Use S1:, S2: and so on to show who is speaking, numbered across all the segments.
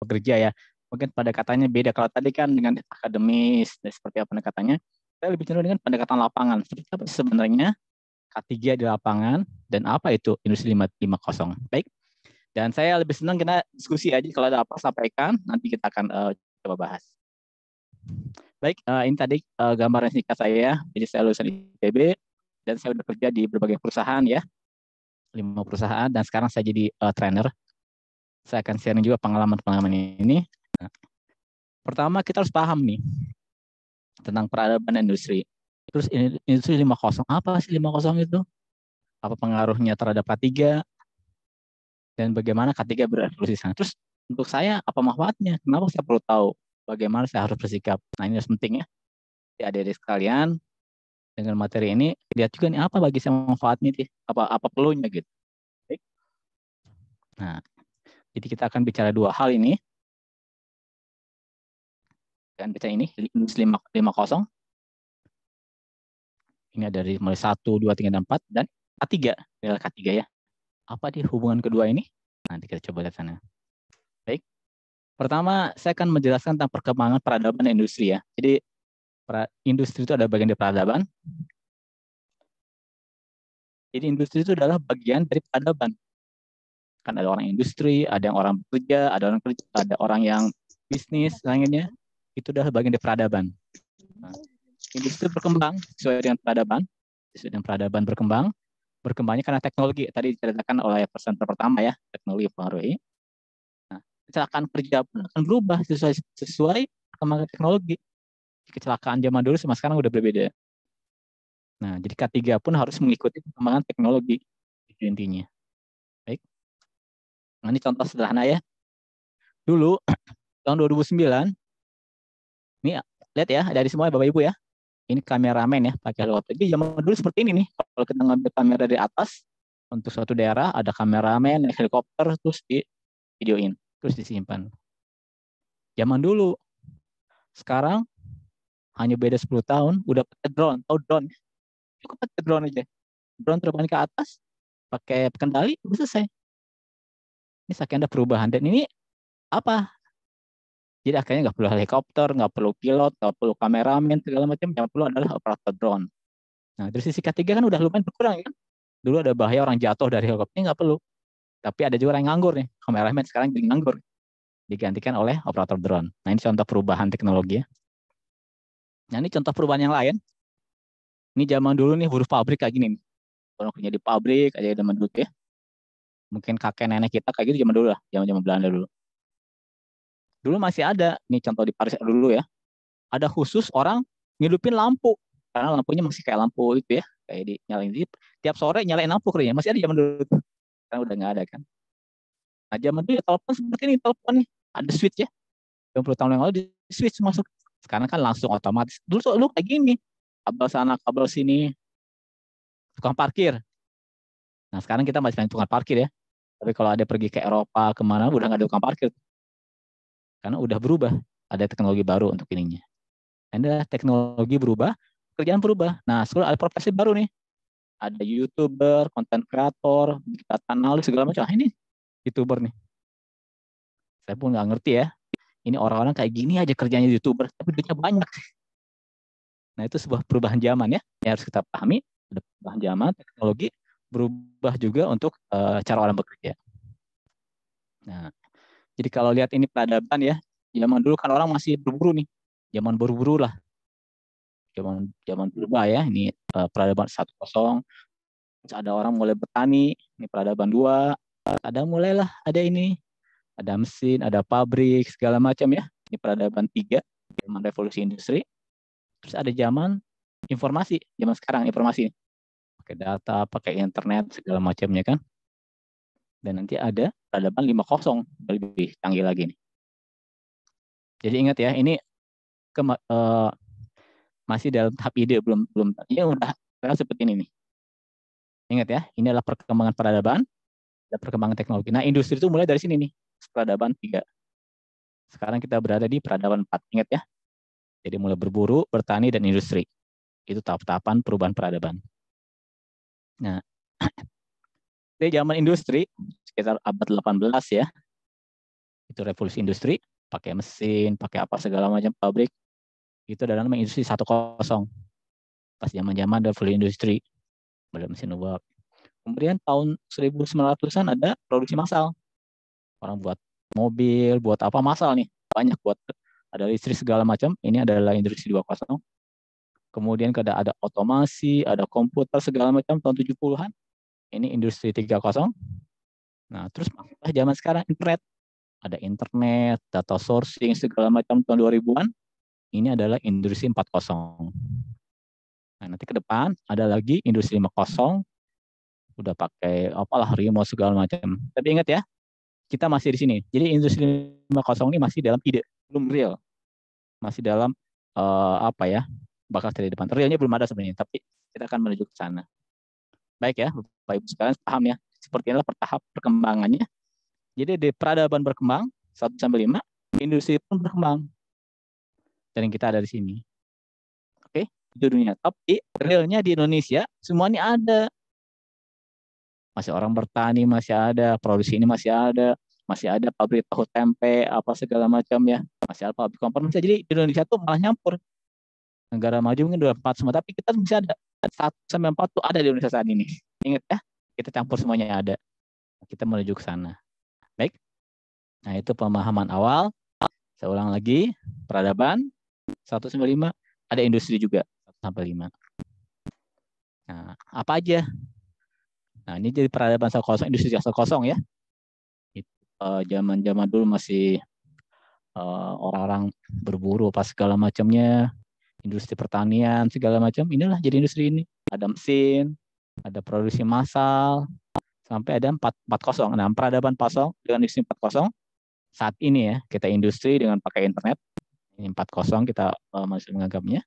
S1: pekerja ya. Mungkin pendekatannya beda. Kalau tadi kan dengan akademis dan seperti apa pendekatannya, saya lebih cenderung dengan pendekatan lapangan. Seperti apa sebenarnya K3 di lapangan dan apa itu industri 4.0. Baik. Dan saya lebih senang kita diskusi aja, kalau ada apa sampaikan, nanti kita akan coba bahas. Baik, ini tadi gambaran singkat saya. Jadi saya lulusan ITB dan saya sudah kerja di berbagai perusahaan ya, 5 perusahaan, dan sekarang saya jadi trainer. Saya akan sharing juga pengalaman-pengalaman ini. Nah, pertama kita harus paham nih tentang peradaban industri. Terus industri 5.0, apa sih 5.0 itu? Apa pengaruhnya terhadap K3? Dan bagaimana K3 berevolusi di sana. Terus untuk saya apa manfaatnya? Kenapa saya perlu tahu bagaimana saya harus bersikap? Nah ini harus penting ya. Jadi adik-adik sekalian, dengan materi ini lihat juga nih apa bagi saya manfaatnya nih, apa perlunya gitu. Baik. Nah, jadi kita akan bicara dua hal ini. Dan bicara ini industri 5.0. Ini ada dari mulai 1, 2, 3, dan 4 dan K3, adalah K3 ya. Apa di hubungan kedua ini? Nanti kita coba lihat sana. Baik. Pertama, saya akan menjelaskan tentang perkembangan peradaban industri ya. Jadi industri itu ada bagian dari peradaban. Jadi industri itu adalah bagian dari peradaban. Kan ada orang industri, ada yang orang bekerja, ada orang kerja, ada orang yang bisnis, lainnya. Itu adalah bagian dari peradaban. Nah, industri berkembang sesuai dengan peradaban. Sesuai dengan peradaban berkembangnya karena teknologi. Tadi diceritakan oleh presenter pertama ya, teknologi pengaruhi. Nah, kecelakaan kerja pun akan berubah sesuai perkembangan teknologi. Kecelakaan zaman dulu sama sekarang udah berbeda. Nah, jadi K3 pun harus mengikuti perkembangan teknologi, itu intinya. Baik. Nah, ini contoh sederhana ya. Dulu, tahun 2009, ini lihat ya, dari semua Bapak Ibu ya. Ini kameramen ya, pakai helikopter. Jadi zaman dulu seperti ini nih. Kalau kita ngambil kamera dari atas, untuk suatu daerah, ada kameramen, naik helikopter, terus di videoin, terus disimpan. Zaman dulu. Sekarang, hanya beda 10 tahun, udah pakai drone. Tahu drone? Cukup pakai drone aja. Drone terbang ke atas, pakai kendali, udah selesai. Ini saking ada perubahan. Dan ini apa? Jadi akhirnya nggak perlu helikopter, nggak perlu pilot, nggak perlu kameramen, segala macam. Yang perlu adalah operator drone. Nah, dari sisi ketiga kan udah lumayan berkurang kan. Dulu ada bahaya orang jatuh dari helikopter, ini nggak perlu. Tapi ada juga orang yang nganggur nih. Kameramen sekarang jadi nganggur. Digantikan oleh operator drone. Nah, ini contoh perubahan teknologi ya. Nah, ini contoh perubahan yang lain. Ini zaman dulu nih buruh pabrik kayak gini nih. Orang kerja di pabrik aja zaman dulu ya. Mungkin kakek nenek kita kayak gitu zaman dulu lah. Zaman-zaman Belanda dulu. Dulu masih ada, nih contoh di Paris dulu ya. Ada khusus orang ngidupin lampu. Karena lampunya masih kayak lampu itu ya. Kayak dinyalain. Tiap sore nyalain lampu kerjanya. Masih ada zaman dulu. Sekarang udah nggak ada kan. Nah zaman dulu ya telepon seperti ini. Telepon nih. Ada switch ya. 20 tahun yang lalu di switch masuk. Sekarang kan langsung otomatis. Dulu lu kayak gini. Kabel sana, kabel sini. Tukang parkir. Nah sekarang kita masih banyak tukang parkir ya. Tapi kalau ada pergi ke Eropa, kemana, udah nggak ada tukang parkir. Karena udah berubah. Ada teknologi baru untuk ininya. Ada teknologi berubah, kerjaan berubah. Nah, sekarang ada profesi baru nih. Ada YouTuber, konten kreator, data analis, segala macam. Ini YouTuber nih. Saya pun nggak ngerti ya. Ini orang-orang kayak gini aja kerjanya YouTuber, tapi duitnya banyak. Nah, itu sebuah perubahan zaman ya. Yang harus kita pahami. Ada perubahan zaman, teknologi berubah juga untuk cara orang bekerja. Nah, jadi kalau lihat ini peradaban ya, zaman dulu kan orang masih berburu nih. Zaman berburu lah. Zaman purba ya, ini peradaban 1.0. Terus ada orang mulai bertani, ini peradaban 2. Ada ini, ada mesin, ada pabrik, segala macam ya. Ini peradaban 3, zaman revolusi industri. Terus ada zaman informasi, zaman sekarang informasi. Pakai data, pakai internet, segala macamnya kan. Dan nanti ada peradaban 5.0, lebih canggih lagi nih. Jadi ingat ya, ini masih dalam tahap ide, belum ini udah seperti ini nih. Ingat ya, ini adalah perkembangan peradaban, ada perkembangan teknologi. Nah, industri itu mulai dari sini nih, peradaban 3. Sekarang kita berada di peradaban 4, ingat ya. Jadi mulai berburu, bertani, dan industri. Itu tahap-tahapan perubahan peradaban. Nah, di zaman industri, sekitar abad 18 ya, Itu revolusi industri, pakai mesin, pakai apa segala macam pabrik. Itu adalah namanya industri 1.0. Pas zaman-zaman revolusi industri, ada mesin uap. Kemudian tahun 1900-an ada produksi massal. Orang buat mobil, buat apa massal nih. Banyak buat ada listrik segala macam. Ini adalah industri 2.0. Kemudian ada otomasi, ada komputer segala macam tahun 70-an. Ini industri 3.0. Nah, terus masuklah zaman sekarang internet. Ada internet, data sourcing segala macam tahun 2000-an. Ini adalah industri 4.0. Nah, nanti ke depan ada lagi industri 5.0. Udah pakai apalah remote segala macam. Tapi ingat ya, kita masih di sini. Jadi industri 5.0 ini masih dalam ide, belum real. Masih dalam apa ya? Bakal terjadi depan. Realnya belum ada sebenarnya, tapi kita akan menuju ke sana. Baik ya, Bapak Ibu sekalian paham ya. Seperti inilah pertahap perkembangannya. Jadi di peradaban berkembang 1-5, industri pun berkembang. Dan kita ada di sini. Oke, itu dunia. Tapi realnya di Indonesia semuanya ada. Masih orang bertani masih ada, produksi ini masih ada pabrik tahu tempe apa segala macam ya, masih ada pabrik kompor. Jadi di Indonesia tuh malah nyampur. Negara maju mungkin 2-4 semua, tapi kita masih ada 1-4 tuh ada di Indonesia saat ini. Ingat ya, kita campur semuanya ada. Kita menuju ke sana. Baik. Nah, itu pemahaman awal. Saya ulang lagi, peradaban 1-5, ada industri juga 1-5. Nah, apa aja? Nah, ini jadi peradaban 1.0, industri 1.0 ya. Zaman-zaman dulu masih orang-orang berburu apa segala macamnya, industri pertanian segala macam. Inilah jadi industri ini. Ada mesin, ada produksi massal, sampai ada 4.0. Nah, peradaban 4.0 dengan industri 4.0 saat ini ya, kita industri dengan pakai internet. Ini 4.0 kita masih menganggapnya.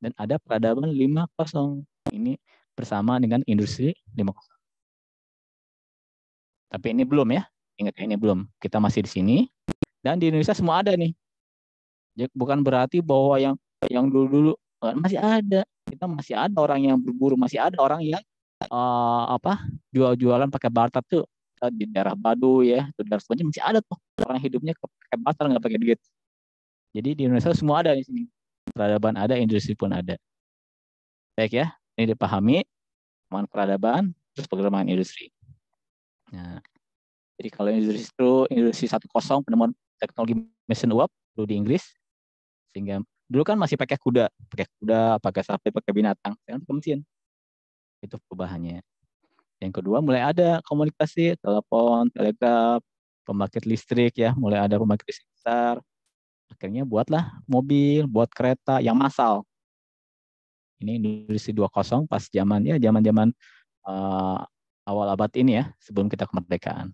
S1: Dan ada peradaban 5.0. Ini bersama dengan industri 5.0. Tapi ini belum ya. Ingat ini belum. Kita masih di sini. Dan di Indonesia semua ada nih. Bukan berarti bahwa yang dulu-dulu masih ada. Kita masih ada orang yang berburu, masih ada orang yang jual-jualan pakai barter tuh di daerah Baduy ya, di daerah semuanya masih ada tuh orang hidupnya pakai barter nggak pakai duit. Jadi di Indonesia semua ada di sini. Peradaban ada, industri pun ada. Baik ya, ini dipahami peradaban terus perkembangan industri. Nah, jadi kalau industri 1.0 penemuan teknologi mesin uap dulu di Inggris, sehingga dulu kan masih pakai kuda, pakai sapi, pakai binatang, sekarang pakai mesin. Itu perubahannya. Yang kedua mulai ada komunikasi, telepon, telegraf, pembangkit listrik ya, mulai ada pembangkit listrik besar. Akhirnya buatlah mobil, buat kereta yang massal. Ini industri 2.0 pas zaman awal abad ini ya, sebelum kita kemerdekaan.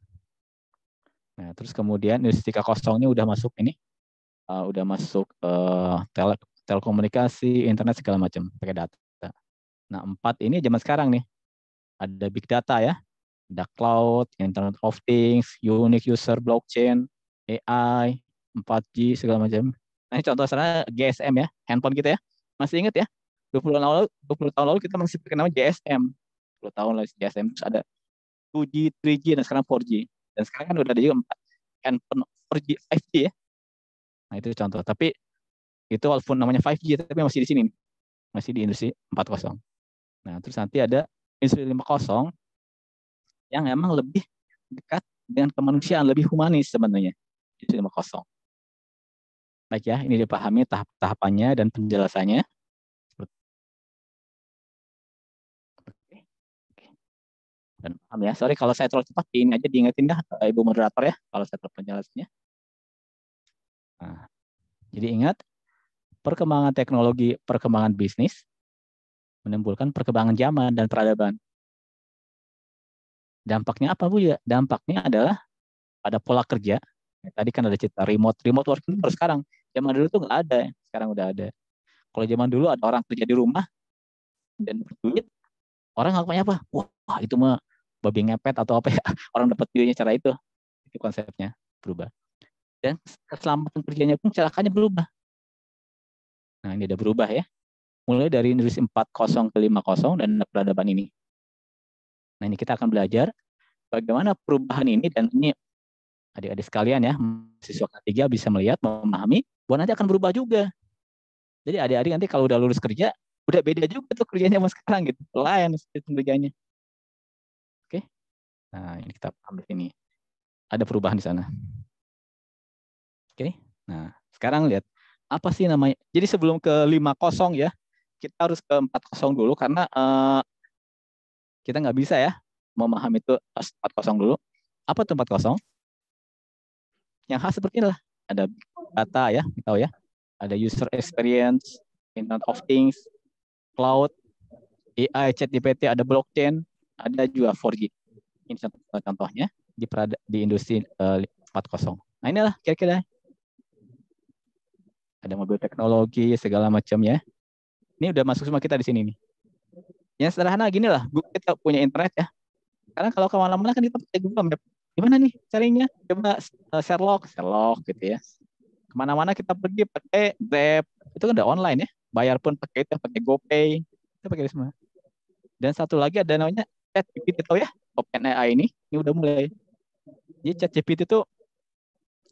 S1: Nah, terus kemudian industri 3.0-nya udah masuk ini, udah masuk telekomunikasi, internet segala macam pakai data. Nah, 4 ini zaman sekarang nih, ada big data ya, ada cloud, Internet of Things, unique user, blockchain, AI, 4G segala macam. Nah, ini contoh sana GSM ya, handphone kita ya, masih ingat ya? 20 tahun lalu kita masih pakai nama GSM. 10 tahun lalu GSM, terus ada 2G, 3G, dan sekarang 4G. Dan sekarang kan udah ada juga handphone 4G, 5G ya. Nah, itu contoh. Tapi itu walaupun namanya 5G, tapi masih di sini. Masih di industri 4.0. Nah, terus nanti ada industri 5.0 yang emang lebih dekat dengan kemanusiaan, lebih humanis sebenarnya. Industri 5.0. Baik ya, ini dipahami tahap-tahapannya dan penjelasannya. Dan paham ya. Sorry kalau saya terlalu cepat, ini aja diingetin dah Ibu moderator ya, kalau saya terlalu penjelasannya. Nah, jadi ingat, perkembangan teknologi, perkembangan bisnis, menimbulkan perkembangan zaman dan peradaban. Dampaknya apa Bu ya? Dampaknya adalah pada pola kerja. Tadi kan ada cerita remote working baru sekarang. Zaman dulu tuh nggak ada, sekarang udah ada. Kalau zaman dulu ada orang kerja di rumah dan berduit, orang ngakunya apa? Wah itu mah babi ngepet atau apa ya? Orang dapat duitnya cara itu. Itu konsepnya berubah. Dan keselamatan kerjanya pun celakannya berubah. Nah ini udah berubah ya. Mulai dari industri 4.0 ke 5.0 dan peradaban ini. Nah ini kita akan belajar bagaimana perubahan ini, dan ini adik-adik sekalian ya, siswa K3 bisa melihat, memahami, bahwa nanti akan berubah juga. Jadi adik-adik nanti kalau udah lulus kerja, udah beda juga tuh kerjanya sama sekarang gitu. Lain sistem kerjanya. Oke. Nah, ini kita ambil ini. Ada perubahan di sana. Oke. Nah, sekarang lihat apa sih namanya. Jadi sebelum ke 50 ya, kita harus ke 40 dulu karena kita nggak bisa ya memahami itu 40 dulu. Apa tuh 40? Yang khas seperti inilah. Ada data ya, kita tahu ya. Ada user experience, Internet of Things, cloud, AI, ChatGPT, ada blockchain, ada juga 4G. Ini contohnya di industri 4.0. Nah inilah kira-kira. Ada mobil teknologi, segala macam ya. Ini udah masuk semua kita di sini nih. Yang sederhana gini lah, kita punya internet ya. Karena kalau kemana-mana kan kita pakai Google Map. Gimana nih carinya? Coba Sherlock gitu ya. Kemana-mana kita pergi pakai Grab, itu kan udah online ya. Bayar pun pakai itu, pakai GoPay, kita pakai semua. Dan satu lagi ada namanya ChatGPT, tahu ya? OpenAI ini udah mulai. Jadi ChatGPT itu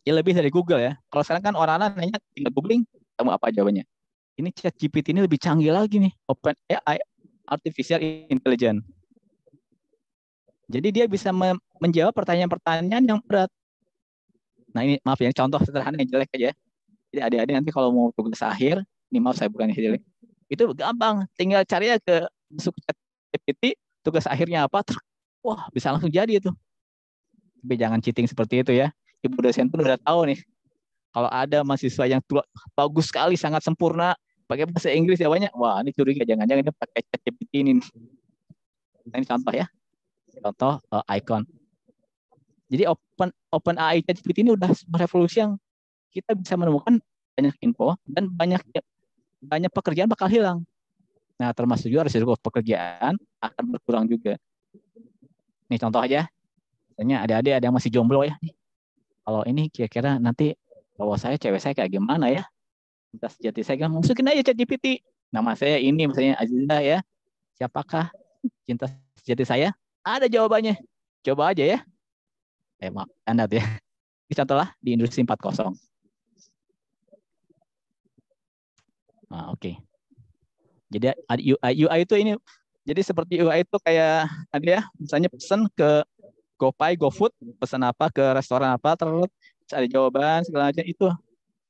S1: ya lebih dari Google ya. Kalau sekarang kan orang-orang nanya tinggal googling, kamu apa jawabannya. Ini ChatGPT ini lebih canggih lagi nih, OpenAI, Artificial Intelligence. Jadi dia bisa menjawab pertanyaan-pertanyaan yang berat. Nah ini maaf ya, contoh sederhana yang jelek aja. Jadi adik-adik nanti kalau mau tugas akhir, ini maaf saya bukan jelek, itu gampang, tinggal cari ya ke masuk ChatGPT, tugas akhirnya apa, wah bisa langsung jadi itu. Tapi jangan cheating seperti itu ya. Ibu dosen pun udah tahu nih, kalau ada mahasiswa yang bagus sekali, sangat sempurna, pakai bahasa Inggris jawabannya, wah ini curiga, jangan-jangan dia pakai ChatGPT ini. Nah, ini contoh ya, contoh icon. Jadi OpenAI ChatGPT ini udah revolusi yang kita bisa menemukan banyak info dan banyak pekerjaan bakal hilang. Nah, termasuk juga risiko pekerjaan akan berkurang juga. Nih contoh aja, misalnya adik-adik ada yang masih jomblo ya. Kalau ini kira-kira nanti kalau saya cewek saya kayak gimana ya? Cinta sejati saya kan masukin aja ChatGPT. Nama saya ini misalnya Aziza ya. Siapakah cinta sejati saya? Ada jawabannya. Coba aja ya. Maaf, Anda ya. Ini contohlah di industri 4.0. Nah, oke. Jadi UI itu ini, jadi seperti UI itu kayak ada ya, misalnya pesan ke GoPay, GoFood, pesan apa ke restoran apa, terus ada jawaban segala macam, itu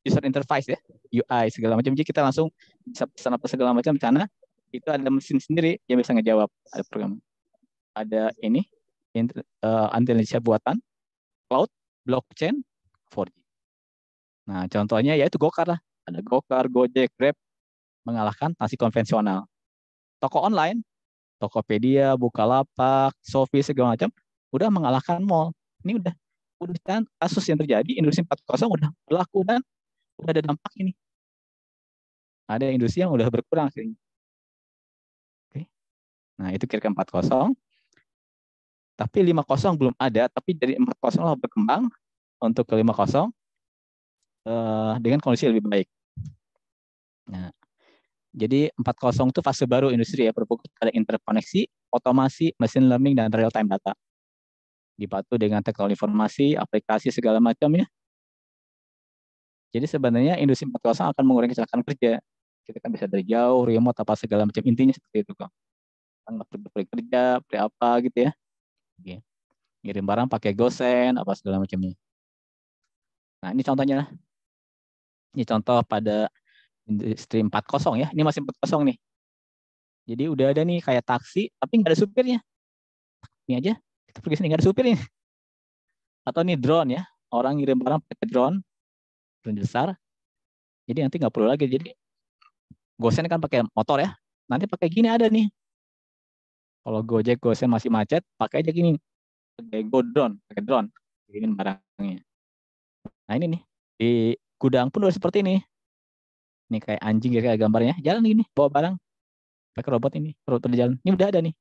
S1: user interface ya, UI segala macam. Jadi kita langsung bisa pesan apa segala macam di sana. Itu ada mesin sendiri yang bisa ngejawab, ada program. Ada ini intelijensia buatan, cloud, blockchain, 4G. Nah, contohnya yaitu Gokar lah. Ada Gokar, Gojek, Grab mengalahkan taksi konvensional. Toko online, Tokopedia, Bukalapak, Shopee segala macam udah mengalahkan mall. Ini udah kan kasus yang terjadi, industri 4.0 udah berlaku dan udah ada dampak ini. Ada industri yang udah berkurang sih. Oke. Nah, itu kira-kira 4.0. Tapi 5.0 belum ada, tapi dari 4.0 lah berkembang untuk ke 5.0 dengan kondisi lebih baik. Nah, jadi 4.0 itu fase baru industri ya, berfokus pada interkoneksi, otomasi, machine learning, dan real time data. Dibantu dengan teknologi informasi, aplikasi segala macam ya. Jadi sebenarnya industri 4.0 akan mengurangi kecelakaan kerja. Kita kan bisa dari jauh, remote, apa segala macam. Intinya seperti itu kok. Nggak perlu kerja, perlu apa gitu ya. Oke. Ngirim barang pakai GoSend, apa segala macamnya. Nah ini contohnya lah. Ini contoh pada industri 4.0 ya. Ini masih 4.0 nih. Jadi udah ada nih kayak taksi, tapi nggak ada supirnya. Ini aja, kita pergi sini nggak ada supirnya. Atau nih drone ya. Orang ngirim barang pakai drone besar. Jadi nanti nggak perlu lagi. Jadi GoSend kan pakai motor ya. Nanti pakai gini ada nih. Kalau Gojek, GoSend masih macet, pakai aja gini. Pakai pakai drone. Kirim barangnya. Nah ini nih, di gudang pun udah seperti ini. Ini kayak anjing kayak gambarnya. Jalan gini, bawa barang. Pakai robot ini. Robot jalan. Ini udah ada nih.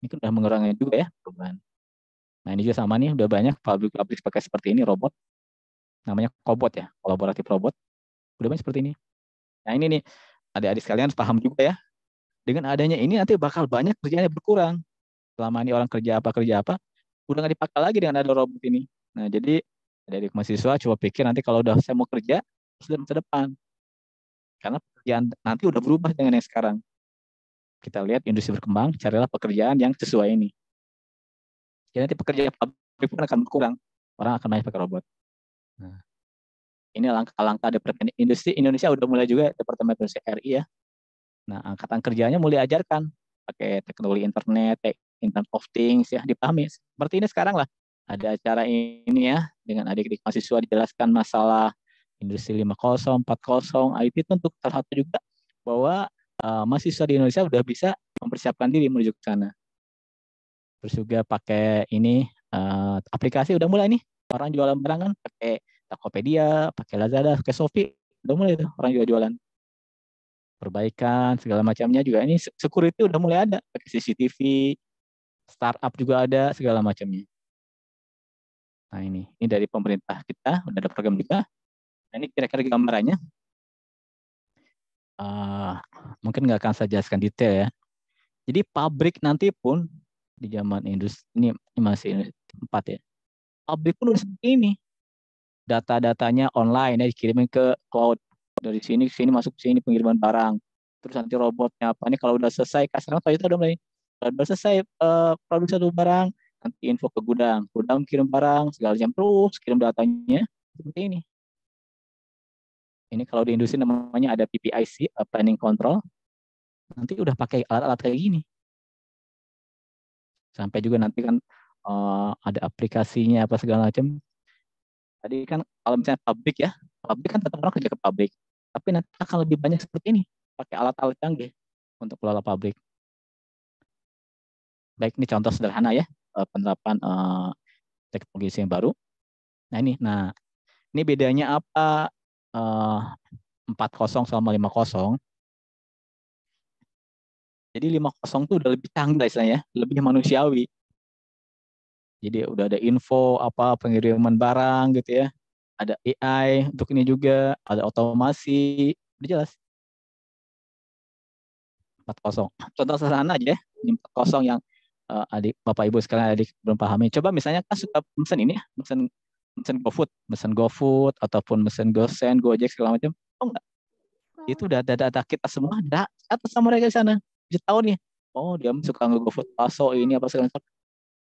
S1: Ini kan udah mengurangi juga ya perubahan. Nah ini juga sama nih, udah banyak pabrik-pabrik pakai seperti ini, robot. Namanya Cobot ya, kolaboratif robot. Udah banyak seperti ini. Nah ini nih, adik-adik sekalian harus paham juga ya. Dengan adanya ini nanti bakal banyak kerjanya berkurang. Selama ini orang kerja apa, udah nggak dipakai lagi dengan ada robot ini. Nah, jadi dari mahasiswa coba pikir nanti kalau udah saya mau kerja, sudah masa depan. Karena pekerjaan nanti udah berubah dengan yang sekarang. Kita lihat industri berkembang, carilah pekerjaan yang sesuai ini. Jadi nanti pekerjaan pabrik pun akan berkurang. Orang akan banyak pakai robot. Nah, ini langkah-langkah Departemen Industri Indonesia udah mulai juga Departemen Industri RI ya. Nah, angkatan kerjanya mulai ajarkan pakai teknologi internet, Internet of Things ya, dipahami. Seperti ini sekarang lah. Ada acara ini ya, dengan adik-adik mahasiswa dijelaskan masalah industri 5.0, 4.0, IT itu untuk salah satu juga bahwa mahasiswa di Indonesia udah bisa mempersiapkan diri menuju ke sana. Terus juga pakai ini aplikasi udah mulai nih, orang jualan barang kan pakai Tokopedia, pakai Lazada, pakai Shopee, udah mulai tuh orang juga jualan. Perbaikan segala macamnya juga ini security udah mulai ada, pakai CCTV, startup juga ada segala macamnya. Nah ini dari pemerintah kita udah ada program juga. Nah, ini kira-kira gambarannya. Mungkin nggak akan saya jelaskan detail ya. Jadi pabrik nanti pun di zaman industri ini masih industri 4 ya. Pabrik pun udah seperti ini. Data-datanya online ya dikirimin ke cloud. Dari sini ke sini masuk ke sini pengiriman barang. Terus nanti robotnya apa nih kalau udah selesai kasarnya Toyota udah mulai udah selesai produksi satu barang nanti info ke gudang kirim barang segala macam terus kirim datanya seperti ini. Ini kalau di industri namanya ada PPIC, planning control. Nanti udah pakai alat-alat kayak gini. Sampai juga nanti kan ada aplikasinya apa segala macam. Tadi kan kalau misalnya pabrik kan tetap orang kerja ke pabrik. Tapi nanti akan lebih banyak seperti ini, pakai alat-alat canggih untuk kelola pabrik. Baik, ini contoh sederhana ya, penerapan teknologi yang baru. Ini bedanya apa 4.0 sama 5.0. Jadi 5.0 itu udah lebih canggih istilahnya, lebih manusiawi. Jadi udah ada info apa pengiriman barang gitu ya. Ada AI untuk ini juga, ada otomasi, udah jelas. 4.0. Contoh sederhana aja ya, 4.0 yang adik Bapak Ibu sekalian adik belum pahami. Coba misalnya kan suka mesen ini ya, mesen GoFood ataupun mesen GoSend, Gojek segala macam. Oh enggak, itu udah ada data kita semua, ada atas sama mereka di sana. Bisa tahu nih, oh dia suka nge-GoFood bakso ini apa segala macam.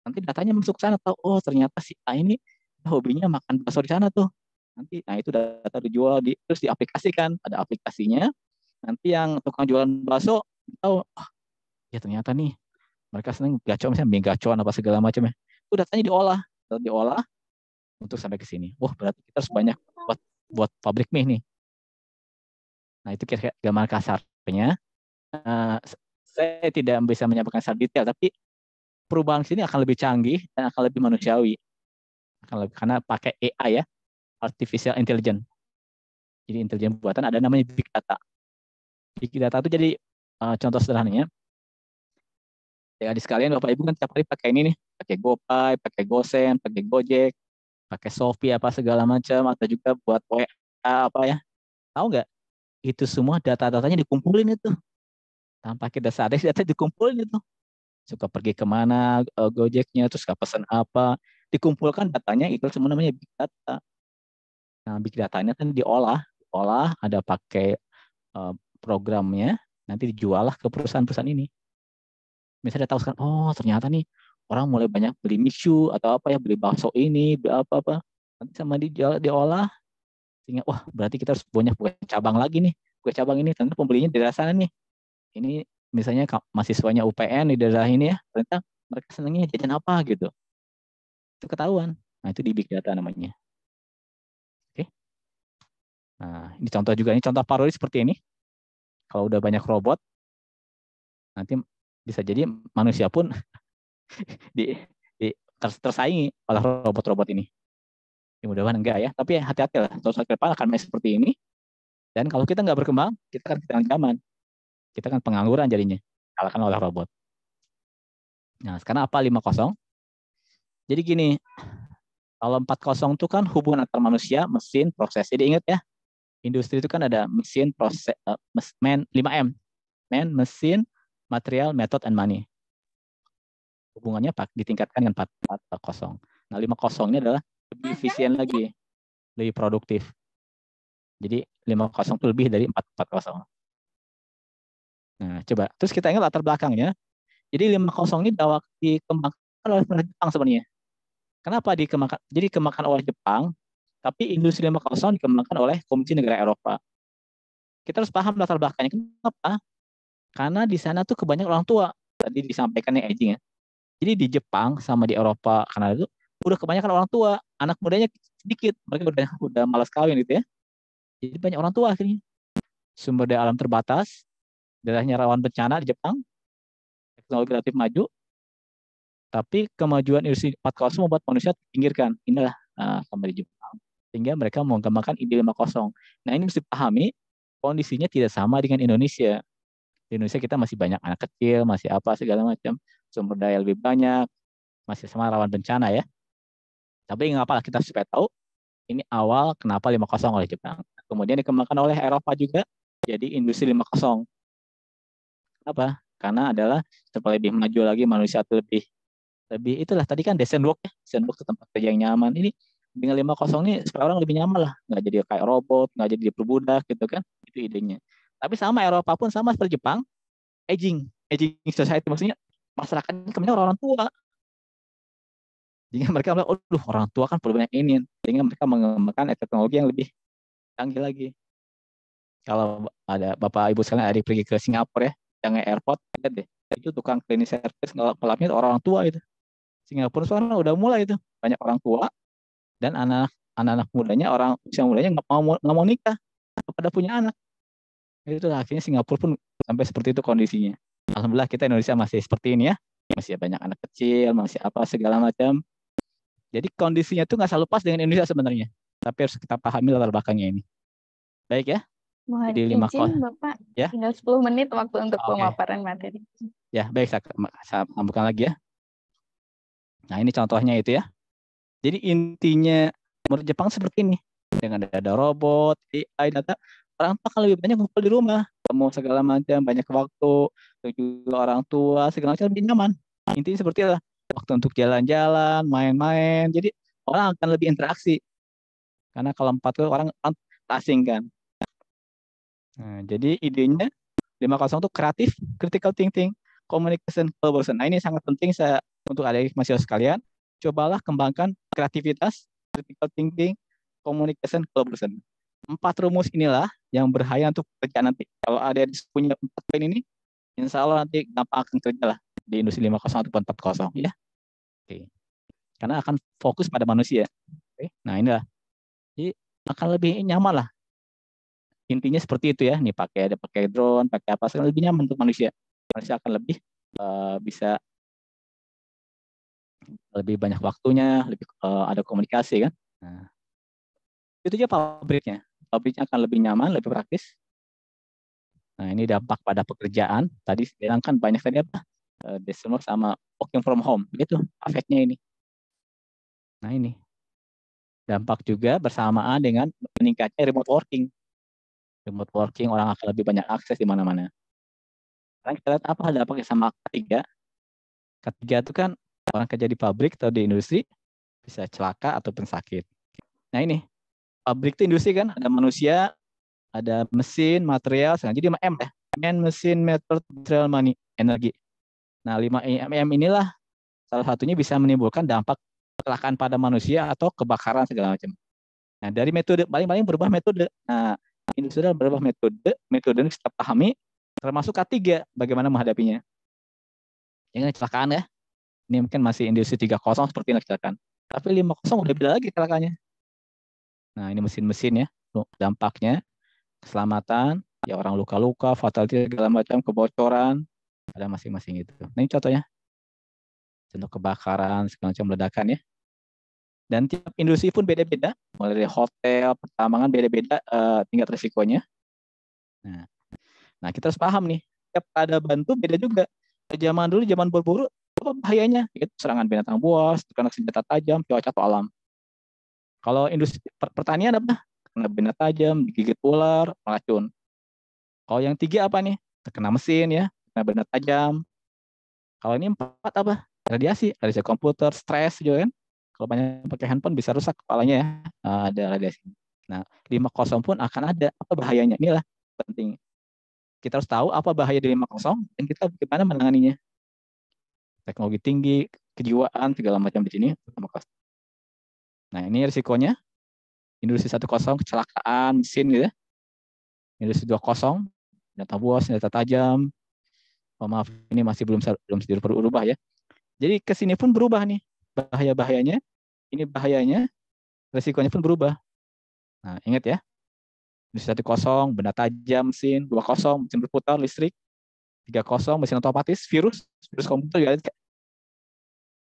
S1: Nanti datanya masuk ke sana tahu, oh ternyata si A ini hobinya makan bakso di sana tuh. Nanti itu data dijual terus diaplikasikan, ada aplikasinya. Nanti yang tukang jualan bakso tahu, oh, ya ternyata nih mereka senang gacor misalnya mie gacoan apa segala macam ya. Itu datanya diolah untuk sampai ke sini. Wah, berarti kita harus banyak buat pabrik mie nih. Nah, itu kira-kira gambar kasarnya. Saya tidak bisa menyampaikan secara detail, tapi perubahan sini akan lebih canggih dan akan lebih manusiawi. Karena pakai AI ya, artificial intelligence. Jadi intelijen buatan ada namanya big data. Big data itu jadi contoh sederhananya. Ya di sekalian Bapak Ibu kan tiap hari pakai ini nih, pakai GoPay, pakai GoSend, pakai Gojek, pakai Shopee apa segala macam, atau juga buat WA apa ya. Tahu nggak? Itu semua data-datanya dikumpulin itu. Tanpa kita sadar data dikumpulin itu. Suka pergi kemana Gojeknya, terus suka pesan apa, dikumpulkan datanya itu semua namanya big data. Nah, big datanya kan diolah ada pakai programnya, nanti dijual lah ke perusahaan-perusahaan ini. Misalnya tahu kan, oh ternyata nih orang mulai banyak beli misu atau apa ya, beli bakso ini, beli apa-apa. Nanti sama diolah, sehingga wah berarti kita harus punya kue cabang lagi nih. Kue cabang ini ternyata pembelinya di daerah sana nih. Ini misalnya mahasiswanya UPN di daerah ini ya, ternyata mereka senangnya jajan apa gitu. Itu ketahuan. Nah itu di big data namanya. Oke. Nah ini contoh juga, ini contoh parodi seperti ini. Kalau udah banyak robot, nanti bisa jadi manusia pun di tersaingi oleh robot-robot ini. Ya, mudah-mudahan enggak ya. Tapi hati-hati lah. Suatu ke depan akan seperti ini. Dan kalau kita nggak berkembang, kita akan ketinggalan zaman. Kita kan pengangguran jadinya. Kalahkan oleh robot. Nah, sekarang apa 5.0? Jadi gini, kalau 4.0 itu kan hubungan antar manusia, mesin, proses. Jadi ingat ya, industri itu kan ada mesin, proses, 5M. Man, mesin, material, method, and money. Hubungannya ditingkatkan dengan 4.0. Nah, 5.0 ini adalah lebih efisien lagi, lebih produktif. Jadi 50 itu lebih dari 440. Nah, coba. Terus kita ingat latar belakangnya. Jadi 50 ini dikembangkan oleh Jepang sebenarnya. Kenapa dikembangkan? Jadi dikembangkan oleh Jepang, tapi industri 50 dikembangkan oleh Komisi Negara Eropa. Kita harus paham latar belakangnya. Kenapa? Karena di sana tuh kebanyakan orang tua. Tadi disampaikan yang aging ya. Jadi di Jepang sama di Eropa, Kanada itu udah kebanyakan orang tua. Anak mudanya sedikit. Mereka udah malas kawin gitu ya. Jadi banyak orang tua akhirnya. Sumber daya alam terbatas, daerahnya rawan bencana di Jepang, teknologi relatif maju, tapi kemajuan industri 4.0 membuat manusia terpinggirkan. Inilah sama di Jepang. Sehingga mereka mengembangkan ide 5.0. Nah ini mesti pahami, kondisinya tidak sama dengan Indonesia. Di Indonesia kita masih banyak anak kecil, masih apa segala macam, sumber daya lebih banyak, masih sama rawan bencana ya. Tapi nggak apa, kita supaya tahu, ini awal kenapa 5.0 oleh Jepang. Kemudian dikembangkan oleh Eropa juga, jadi industri 5.0. Apa? Karena adalah supaya lebih maju lagi, manusia itu lebih itulah tadi kan decent work ya, decent work ke tempat kerja yang nyaman. Ini dengan 5.0 ini supaya orang lebih nyaman lah, nggak jadi kayak robot, nggak jadi diperbudak gitu kan, itu idenya. Tapi sama Eropa pun sama seperti Jepang, aging society, maksudnya masyarakatnya kebanyakan orang tua. Jadi mereka bilang, oh orang tua kan perlu banyak ini, sehingga mereka mengembangkan teknologi yang lebih canggih lagi. Kalau ada bapak ibu sekalian ada pergi ke Singapura ya, yang airport, lihat deh, itu tukang cleaning service ngelapnya orang tua itu. Singapura sekarang udah mulai itu banyak orang tua dan anak-anak mudanya, orang usia mudanya nggak mau nikah, pada punya anak. Itu akhirnya Singapura pun sampai seperti itu kondisinya. Alhamdulillah kita Indonesia masih seperti ini ya, masih banyak anak kecil, masih apa segala macam. Jadi kondisinya itu nggak selalu pas dengan Indonesia sebenarnya, tapi harus kita pahami latar belakangnya ini. Baik ya.
S2: Mohon
S1: Jadi 5
S2: izin Bapak,
S1: ya.
S2: tinggal 10 menit waktu untuk
S1: Oke.
S2: pemaparan materi.
S1: Ya baik, saya sambungkan lagi ya. Nah ini contohnya itu ya. Jadi intinya menurut Jepang seperti ini. Dengan ada robot, AI, data, orang tua akan lebih banyak ngumpul di rumah, ketemu segala macam, banyak waktu, juga orang tua segala macam lebih nyaman. Intinya seperti itu. Waktu untuk jalan-jalan, main-main. Jadi orang akan lebih interaksi. Karena kalau 4 orang asing kan. Nah, jadi idenya 5.0 itu kreatif, critical thinking, communication, collaboration. Nah ini sangat penting untuk adik mahasiswa sekalian. Cobalah kembangkan kreativitas, critical thinking, communication, collaboration. 4 rumus inilah yang berbahaya untuk kerja nanti. Kalau ada punya 4 poin ini, insya Allah nanti gampang akan kerja lah di industri 5.0 ataupun 4.0 ya. Oke. Karena akan fokus pada manusia. Oke. Nah inilah. Jadi akan lebih nyaman lah. Intinya seperti itu ya. Nih ada pakai drone, pakai apa, lebih nyaman untuk manusia. Manusia akan lebih bisa lebih banyak waktunya, lebih ada komunikasi kan. Nah, itu aja pabriknya. Pabriknya akan lebih nyaman, lebih praktis. Nah ini dampak pada pekerjaan. Tadi bilang kan banyak tadi apa? Desain sama working from home. Itu efeknya ini. Nah ini. Dampak juga bersamaan dengan meningkatnya remote working. Remote working orang akan lebih banyak akses di mana-mana. Sekarang kita lihat apa dampaknya sama ketiga. Ketiga itu kan orang kerja di pabrik atau di industri bisa celaka ataupun sakit. Nah ini, pabrik itu industri kan, ada manusia, ada mesin, material, jadi 5M ya. Man, mesin, method, material, money, energi. Nah 5M inilah salah satunya bisa menimbulkan dampak kecelakaan pada manusia atau kebakaran segala macam. Nah dari metode, paling-paling berubah metode. Nah ini sudah berubah metode yang kita pahami, termasuk K3, bagaimana menghadapinya. Yang kecelakaan ya, ini mungkin masih industri 3.0 seperti ini kecelakaan. Tapi 5.0 udah beda lagi cecelakaannya. Nah ini mesin-mesin ya, dampaknya keselamatan, ya orang luka-luka, fatality segala macam, kebocoran, ada masing-masing itu. Nah ini contohnya, contoh kebakaran, segala macam ledakan ya. Dan tiap industri pun beda-beda, mulai dari hotel, pertambangan beda-beda tingkat risikonya. Nah kita harus paham nih, tiap peradaban tuh beda juga. Zaman dulu, zaman berburu, apa bahayanya? Itu serangan binatang buas, karena senjata tajam, cuaca atau alam. Kalau industri pertanian apa? Kena benda tajam, digigit ular, racun. Kalau yang 3 apa nih? Terkena mesin ya, kena benda tajam. Kalau ini 4 apa? Radiasi komputer, stres juga kan. Kalau banyak pakai handphone bisa rusak kepalanya ya, ada radiasi. Nah, 5.0 pun akan ada apa bahayanya. Inilah penting. Kita harus tahu apa bahaya di 5.0 dan kita bagaimana menanganinya. Teknologi tinggi, kejiwaan, segala macam di sini. Nah, ini risikonya. Industri 1.0 kecelakaan mesin gitu ya. Industri 2.0 data buas, data tajam. Oh, maaf, ini masih belum berubah ya. Jadi ke sini pun berubah nih. Bahaya-bahayanya, ini bahayanya, risikonya pun berubah. Nah, ingat ya. Industri 1.0 benda tajam mesin, 2.0 mesin berputar listrik, 3.0 mesin otomatis, virus komputer juga.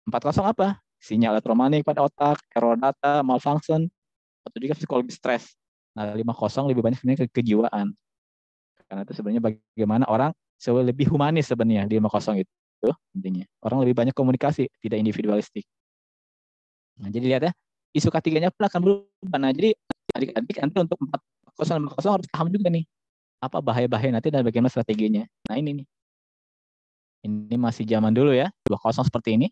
S1: 4.0 apa? Sinyal elektromagnetik pada otak, error data, malfunction, atau juga psikologi stres. Nah, 5.0 lebih banyak sebenarnya kejiwaan. Karena itu sebenarnya bagaimana orang lebih humanis sebenarnya di 5.0 itu intinya. Orang lebih banyak komunikasi, tidak individualistik. Nah, jadi lihat ya, isu ketiganya pun akan berubah. Nah, jadi adik-adik nanti untuk 4.0 5.0 harus paham juga nih apa bahaya-bahaya nanti dan bagaimana strateginya. Nah, ini nih. Ini masih zaman dulu ya, 2.0 seperti ini.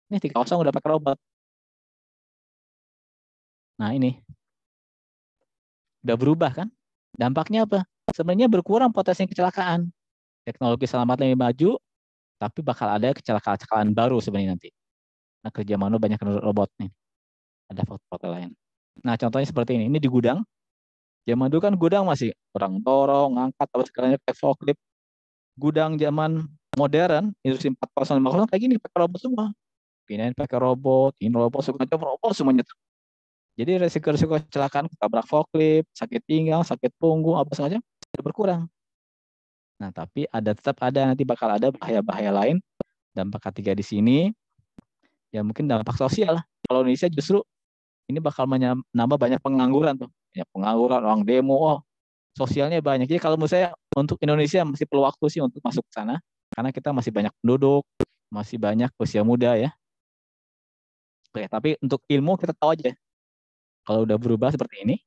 S1: Ini 3.0 udah pakai robot. Nah, ini udah berubah kan? Dampaknya apa? Sebenarnya berkurang potensi kecelakaan. Teknologi selamat lebih maju, tapi bakal ada kecelakaan baru sebenarnya nanti. Nah, kerja manusia banyak robot nih. Ada faktor lain. Nah, contohnya seperti ini. Ini di gudang. Zaman dulu kan gudang masih orang dorong, ngangkat, apa segalanya pakai forklift. Gudang zaman modern, industri 4.0, 5.0 kayak gini pakai robot semua. Pindahin pakai robot, ini robot, segala robot semuanya. Jadi resiko-resiko kecelakaan, tabrak forklift, sakit pinggang, sakit punggung, apa saja, sudah berkurang. Nah, tapi tetap ada nanti bakal ada bahaya-bahaya lain. Dampak ketiga di sini, ya mungkin dampak sosial. Kalau Indonesia justru ini bakal menambah banyak pengangguran tuh. Ya, pengangguran, orang demo, sosialnya banyak. Jadi kalau menurut saya untuk Indonesia masih perlu waktu sih untuk masuk ke sana. Karena kita masih banyak penduduk, masih banyak usia muda ya. Oke, tapi untuk ilmu kita tahu aja. Kalau udah berubah seperti ini,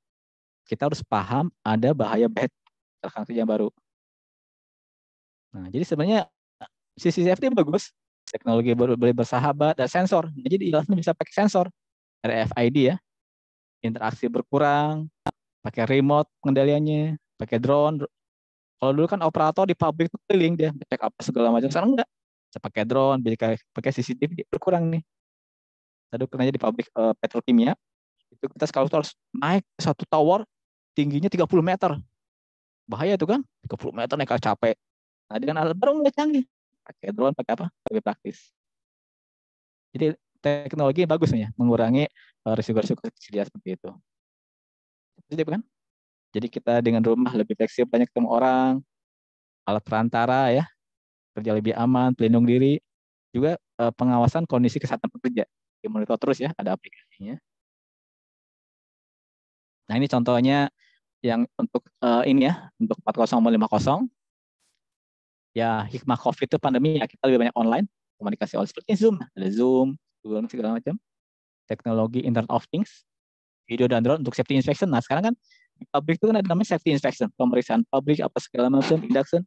S1: kita harus paham ada bahaya-bahaya kecelakaan kerja baru. Nah, jadi sebenarnya sisi safety bagus. Teknologi boleh bersahabat, dan sensor. Jadi jelasnya bisa pakai sensor. RFID ya. Interaksi berkurang, pakai remote pengendaliannya, pakai drone. Kalau dulu kan operator di pabrik itu keliling dia, cek apa segala macam. Sekarang enggak. Saya pakai drone, pakai CCTV, berkurang nih. Tadi kerjanya di pabrik petrokimia, itu kita sekarang harus naik satu tower, tingginya 30 meter. Bahaya itu kan, 30 meter naik capek. Nah, dengan alat baru mulai canggih. Pakai drone, pakai apa? Lebih praktis. Jadi teknologi bagus nih ya, mengurangi risiko-risiko kecil seperti itu. Jadi kan? Jadi kita dengan rumah lebih fleksibel, banyak ketemu orang, alat perantara ya, kerja lebih aman, pelindung diri, juga pengawasan kondisi kesehatan pekerja. Dimonitor terus ya, ada aplikasinya. Nah, ini contohnya yang untuk ini ya, untuk 4.0 mau 5.0. Ya, hikmah COVID itu pandemi ya, kita lebih banyak online, komunikasi online seperti Zoom, ada Zoom, Google segala macam. Teknologi Internet of Things, video dan drone untuk safety inspection. Nah, sekarang kan di pabrik itu kan ada namanya safety inspection, pemeriksaan pabrik apa segala macam, induction.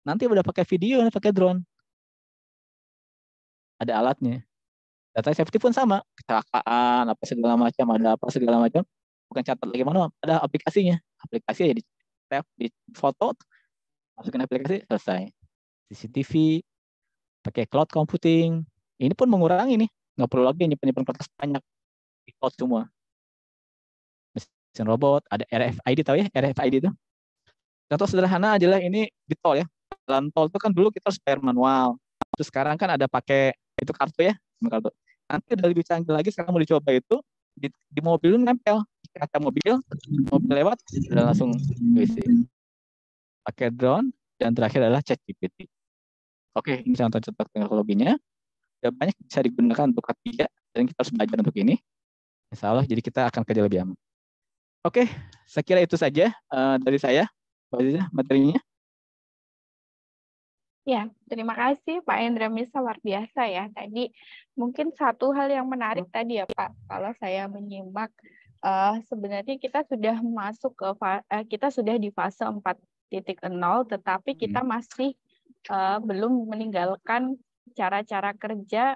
S1: Nanti udah pakai video, pakai drone. Ada alatnya. Data safety pun sama, kecelakaan apa segala macam, ada apa segala macam. Bukan catat lagi manual, ada aplikasinya. Aplikasi ya di foto, masukin aplikasi, selesai. CCTV, pakai cloud computing. Ini pun mengurangi nih, nggak perlu lagi nyimpen kertas banyak di cloud semua. Mesin robot, ada RFID, tahu ya RFID itu? Contoh sederhana aja lah, ini di tol ya. Jalan tol itu kan dulu kita harus bayar manual. Terus sekarang kan ada pakai itu kartu ya, kartu. Nanti udah lebih canggih lagi, sekarang mau dicoba itu di mobil itu nempel kaca mobil lewat udah langsung isi. Pakai drone, dan terakhir adalah ChatGPT. Oke, ini contoh-contoh teknologinya. Udah banyak bisa digunakan untuk ketiga, dan kita harus belajar untuk ini. Insya Allah, jadi kita akan kerja lebih aman. Oke, saya kira itu saja dari saya, Mbak Aziza, materinya.
S2: Ya, terima kasih Pak Hendra Misa, luar biasa ya. Tadi mungkin satu hal yang menarik tadi ya Pak, kalau saya menyimak, sebenarnya kita sudah masuk ke kita sudah di fase 4.0, tetapi kita masih belum meninggalkan cara-cara kerja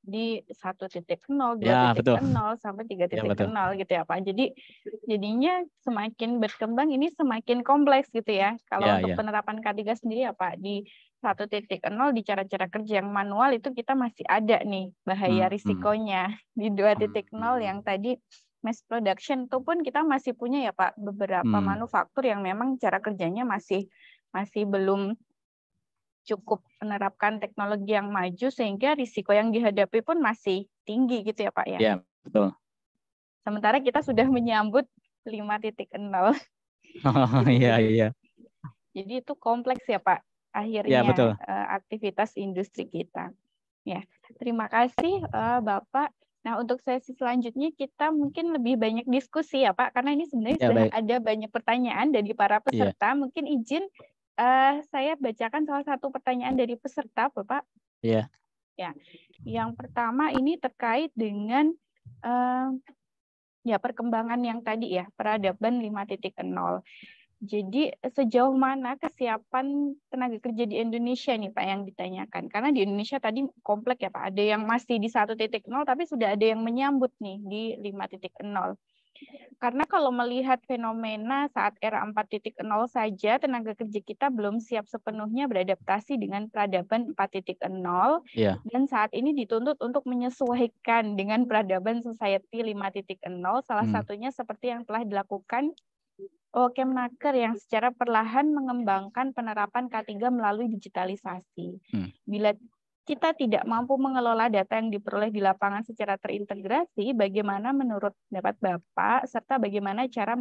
S2: di 1.0,
S1: Ya, betul.
S2: 2.0 sampai
S1: Ya, betul.
S2: 3.0 gitu ya Pak. Jadi jadinya semakin berkembang ini semakin kompleks gitu ya. Kalau
S1: Ya,
S2: untuk
S1: ya.
S2: penerapan K3 sendiri ya Pak, di 1.0 di cara-cara kerja yang manual itu kita masih ada nih bahaya risikonya. Di 2.0 yang tadi mass production itu pun kita masih punya ya Pak beberapa manufaktur yang memang cara kerjanya masih belum cukup menerapkan teknologi yang maju sehingga risiko yang dihadapi pun masih tinggi gitu ya Pak ya.
S1: Ya, betul.
S2: Sementara kita sudah menyambut 5.0.
S1: Iya, iya.
S2: Jadi itu kompleks ya Pak
S1: Ya,
S2: akhirnya
S1: betul.
S2: aktivitas industri kita. Ya, terima kasih Bapak. Nah, untuk sesi selanjutnya kita mungkin lebih banyak diskusi ya Pak, karena ini sebenarnya
S1: Ya,
S2: sudah
S1: baik.
S2: ada banyak pertanyaan dari para
S1: Iya.
S2: peserta. Mungkin izin saya bacakan salah satu pertanyaan dari peserta, Bapak.
S1: Iya.
S2: Ya, yang pertama ini terkait dengan ya perkembangan yang tadi ya, peradaban 5.0. Jadi sejauh mana kesiapan tenaga kerja di Indonesia nih Pak yang ditanyakan? Karena di Indonesia tadi kompleks ya Pak, ada yang masih di 1.0 tapi sudah ada yang menyambut nih di 5.0. Karena kalau melihat fenomena saat era 4.0 saja, tenaga kerja kita belum siap sepenuhnya beradaptasi dengan peradaban 4.0,
S1: Iya.
S2: dan saat ini dituntut untuk menyesuaikan dengan peradaban society 5.0, salah satunya seperti yang telah dilakukan Kemnaker yang secara perlahan mengembangkan penerapan K3 melalui digitalisasi. Bila kita tidak mampu mengelola data yang diperoleh di lapangan secara terintegrasi, bagaimana menurut pendapat Bapak, serta bagaimana cara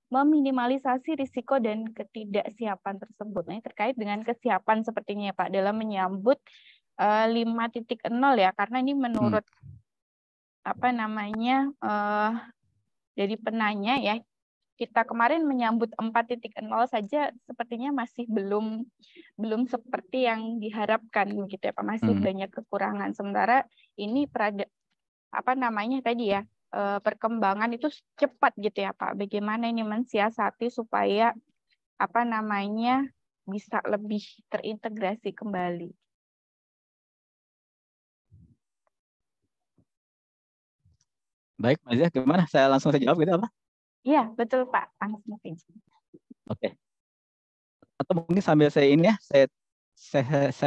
S2: meminimalisasi risiko dan ketidaksiapan tersebut? Nah, ini terkait dengan kesiapan sepertinya Pak dalam menyambut 5.0 ya, karena ini menurut dari penanya ya, kita kemarin menyambut 4.0 saja sepertinya masih belum seperti yang diharapkan gitu ya Pak, masih banyak kekurangan. Sementara ini perkembangan itu cepat gitu ya Pak. Bagaimana ini mensiasati supaya bisa lebih terintegrasi kembali.
S1: Baik, Mbak Zia, gimana? Saya langsung saja jawab gitu apa?
S2: Iya, betul Pak. Langsung saja.
S1: Oke. Atau mungkin sambil saya ini ya, saya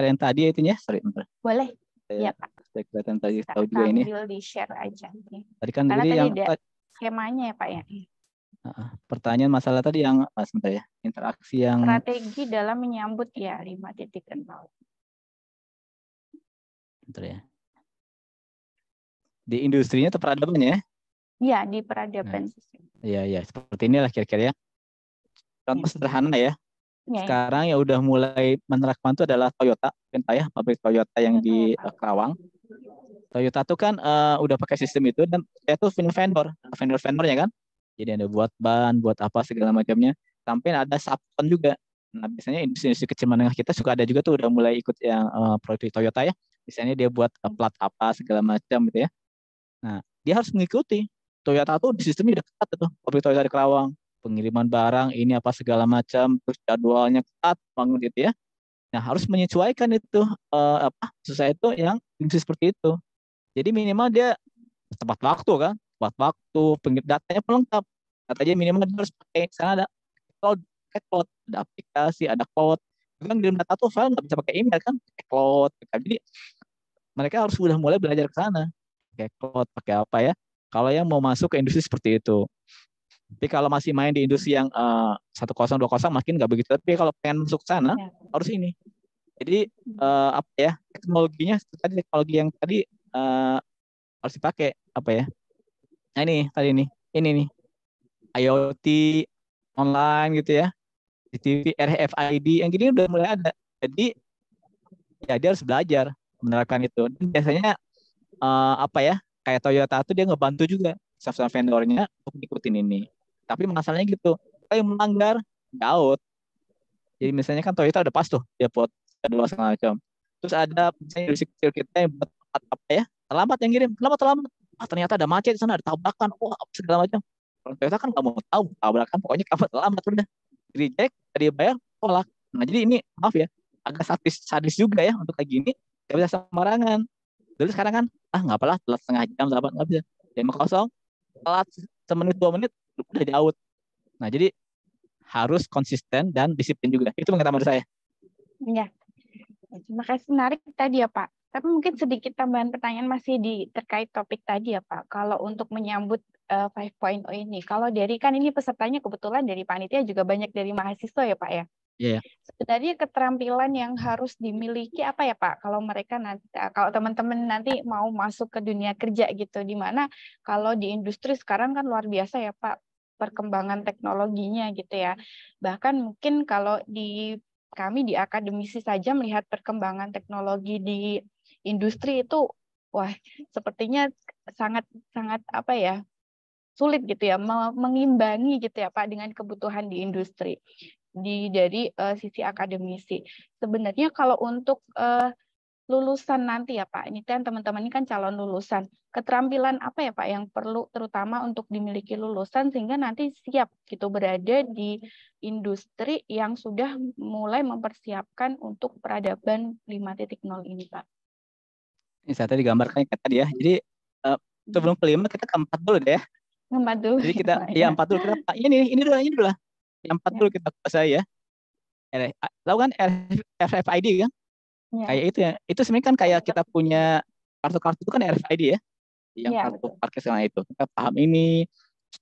S1: yang tadi itu ya, sorry.
S2: Boleh. Iya Pak.
S1: Saya kelihatan tadi tahu juga ini.
S2: Sambil di-share aja.
S1: Tadi kan
S2: karena
S1: jadi
S2: tadi
S1: yang
S2: ada skemanya ya Pak ya.
S1: Pertanyaan masalah tadi yang sebentar ya, interaksi yang
S2: strategi dalam menyambut ya 5.0.
S1: Bentar ya. Di industrinya atau peradabannya ya?
S2: Iya, di peradaban.
S1: Iya, seperti inilah kira-kira ya. Contoh sederhana ya.
S2: Ya.
S1: Sekarang yang udah mulai menerapkan itu adalah Toyota, ya, pabrik Toyota yang di Kerawang. Toyota tuh kan udah pakai sistem itu, dan itu vendor-vendornya kan. Jadi ada buat ban, buat apa segala macamnya. Sampai ada subkon juga. Nah, biasanya industri kecil menengah kita suka ada juga tuh udah mulai ikut yang produk Toyota ya. Misalnya dia buat plat apa segala macam gitu ya. Nah, dia harus mengikuti. Toyota tuh di sistemnya udah ketat tuh, pabrik Toyota di Kerawang. Pengiriman barang ini apa segala macam, terus jadwalnya ketat banget gitu ya. Nah, harus menyesuaikan itu sesuai itu yang industri seperti itu. Jadi minimal dia tepat waktu kan, tepat waktu, datanya pelengkap. Datanya minimal dia harus pakai, sana ada cloud, ada aplikasi, ada cloud. Kan di data tuh file nggak bisa pakai email kan, pakai cloud. Jadi mereka harus sudah mulai belajar ke sana, pakai cloud, pakai apa ya. Kalau yang mau masuk ke industri seperti itu. Tapi kalau masih main di industri yang 1020 makin nggak begitu. Tapi kalau pengen masuk ke sana harus ini. Jadi teknologinya tadi, teknologi yang tadi harus dipakai apa ya? Nah ini tadi ini nih IoT online gitu ya, CCTV, RFID yang gini udah mulai ada. Jadi ya dia harus belajar menerapkan itu. Dan biasanya kayak Toyota tuh dia ngebantu juga software vendornya untuk ngikutin ini. Tapi masalahnya gitu, kalau yang melanggar out. Jadi misalnya kan Toyota udah pas tuh dia buat jadwal segala macam. Terus ada misalnya industri kecil kita yang buat terlambat yang ngirim, terlambat. Ternyata ada macet di sana, ada tabrakan, segala macam. Kalau Toyota kan nggak mau tahu tabrakan, pokoknya kamu terlambat udah. Reject, tadi bayar, tolak. Nah jadi ini maaf ya, agak sadis juga ya untuk kayak gini, nggak bisa sembarangan. Dulu sekarang kan, nggak apalah, telat setengah jam, nggak bisa. 5-0, telat semenit 2 menit, udah di out. Nah, jadi harus konsisten dan disiplin juga. Itu menurut saya.
S2: Ya, terima kasih, menarik tadi ya Pak. Tapi mungkin sedikit tambahan pertanyaan masih terkait topik tadi ya Pak. Kalau untuk menyambut 5.0 ini, kalau dari kan ini pesertanya kebetulan dari panitia juga banyak dari mahasiswa ya Pak ya.
S1: Iya.
S2: Sebenarnya keterampilan yang harus dimiliki apa ya Pak? Kalau mereka nanti, kalau teman-teman nanti mau masuk ke dunia kerja gitu, di mana kalau di industri sekarang kan luar biasa ya Pak perkembangan teknologinya gitu ya. Bahkan mungkin kalau kami di akademisi saja melihat perkembangan teknologi di industri itu, wah sepertinya sangat sangat apa ya, sulit gitu ya mengimbangi gitu ya Pak dengan kebutuhan di industri dari sisi akademisi. Sebenarnya kalau untuk lulusan nanti ya Pak, ini kan teman-teman ini kan calon lulusan. Keterampilan apa ya Pak yang perlu terutama untuk dimiliki lulusan sehingga nanti siap gitu berada di industri yang sudah mulai mempersiapkan untuk peradaban 5.0 ini Pak.
S1: Ini saya tadi gambarkan kayak tadi ya. Jadi sebelum kelima kita ke 4 dulu deh ya.
S2: 4 dulu.
S1: Jadi kita
S2: ya
S1: 4 dulu kita ini dulu lah. Yang 4 dulu kita kuasai ya. Tahu kan RFID kan?
S2: Ya.
S1: Kayak itu ya. Itu sebenarnya kan kayak kita punya kartu-kartu itu kan RFID ya. Yang
S2: Ya,
S1: kartu parkir sekarang itu. Kita paham ini.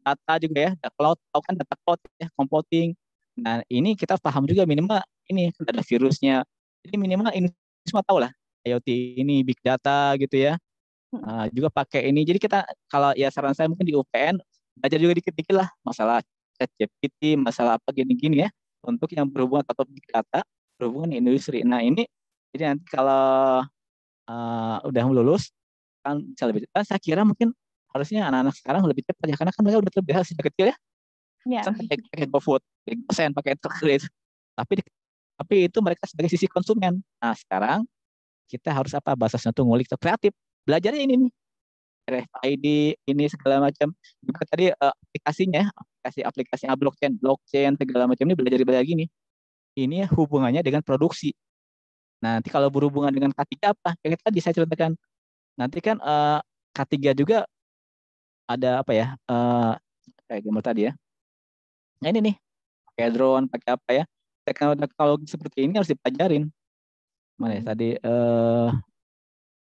S1: Data juga ya. Data cloud, tahu kan data cloud ya, computing. Nah, ini kita paham juga minimal ini ada virusnya. Jadi minimal ini semua tahu lah. IoT ini big data gitu ya. Juga pakai ini. Jadi kita kalau ya saran saya mungkin di UPN belajar juga dikit-dikit lah masalah ChatGPT, masalah apa gini-gini ya untuk yang berhubungan atau big data berhubungan industri. Nah ini jadi nanti kalau udah lulus kan bisa lebih cepat. Saya kira mungkin harusnya anak-anak sekarang lebih cepat ya karena kan mereka udah terbiasa sejak kecil ya.
S2: ya.
S1: Kan pakai GoFood, pakai GoSend, pakai Truk. Tapi itu mereka sebagai sisi konsumen. Nah sekarang kita harus apa bahasanya tuh ngulik kreatif. Belajarnya ini nih RFID ini segala macam juga tadi aplikasinya aplikasi blockchain segala macam ini belajar gini ini hubungannya dengan produksi. Nanti kalau berhubungan dengan K3 apa kayak tadi saya ceritakan nanti kan K3 juga ada apa ya kayak gambar tadi ya. Nah ini nih pakai drone pakai apa ya teknologi seperti ini harus dipelajarin. Mana ya tadi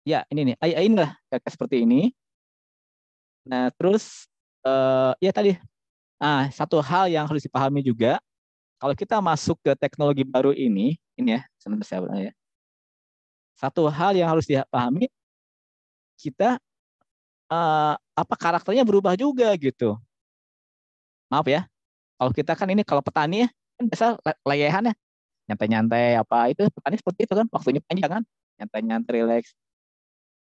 S1: ya ini nih inilah kayak seperti ini. Nah terus ya tadi satu hal yang harus dipahami juga, kalau kita masuk ke teknologi baru ini ya, sebentar saya bilang ya. Satu hal yang harus dipahami, kita apa karakternya berubah juga gitu. Maaf ya, kalau kita kan ini kalau petani ya, kan biasa layahan ya, nyantai-nyantai apa itu petani seperti itu kan, waktunya panjang kan, nyantai-nyantai relax.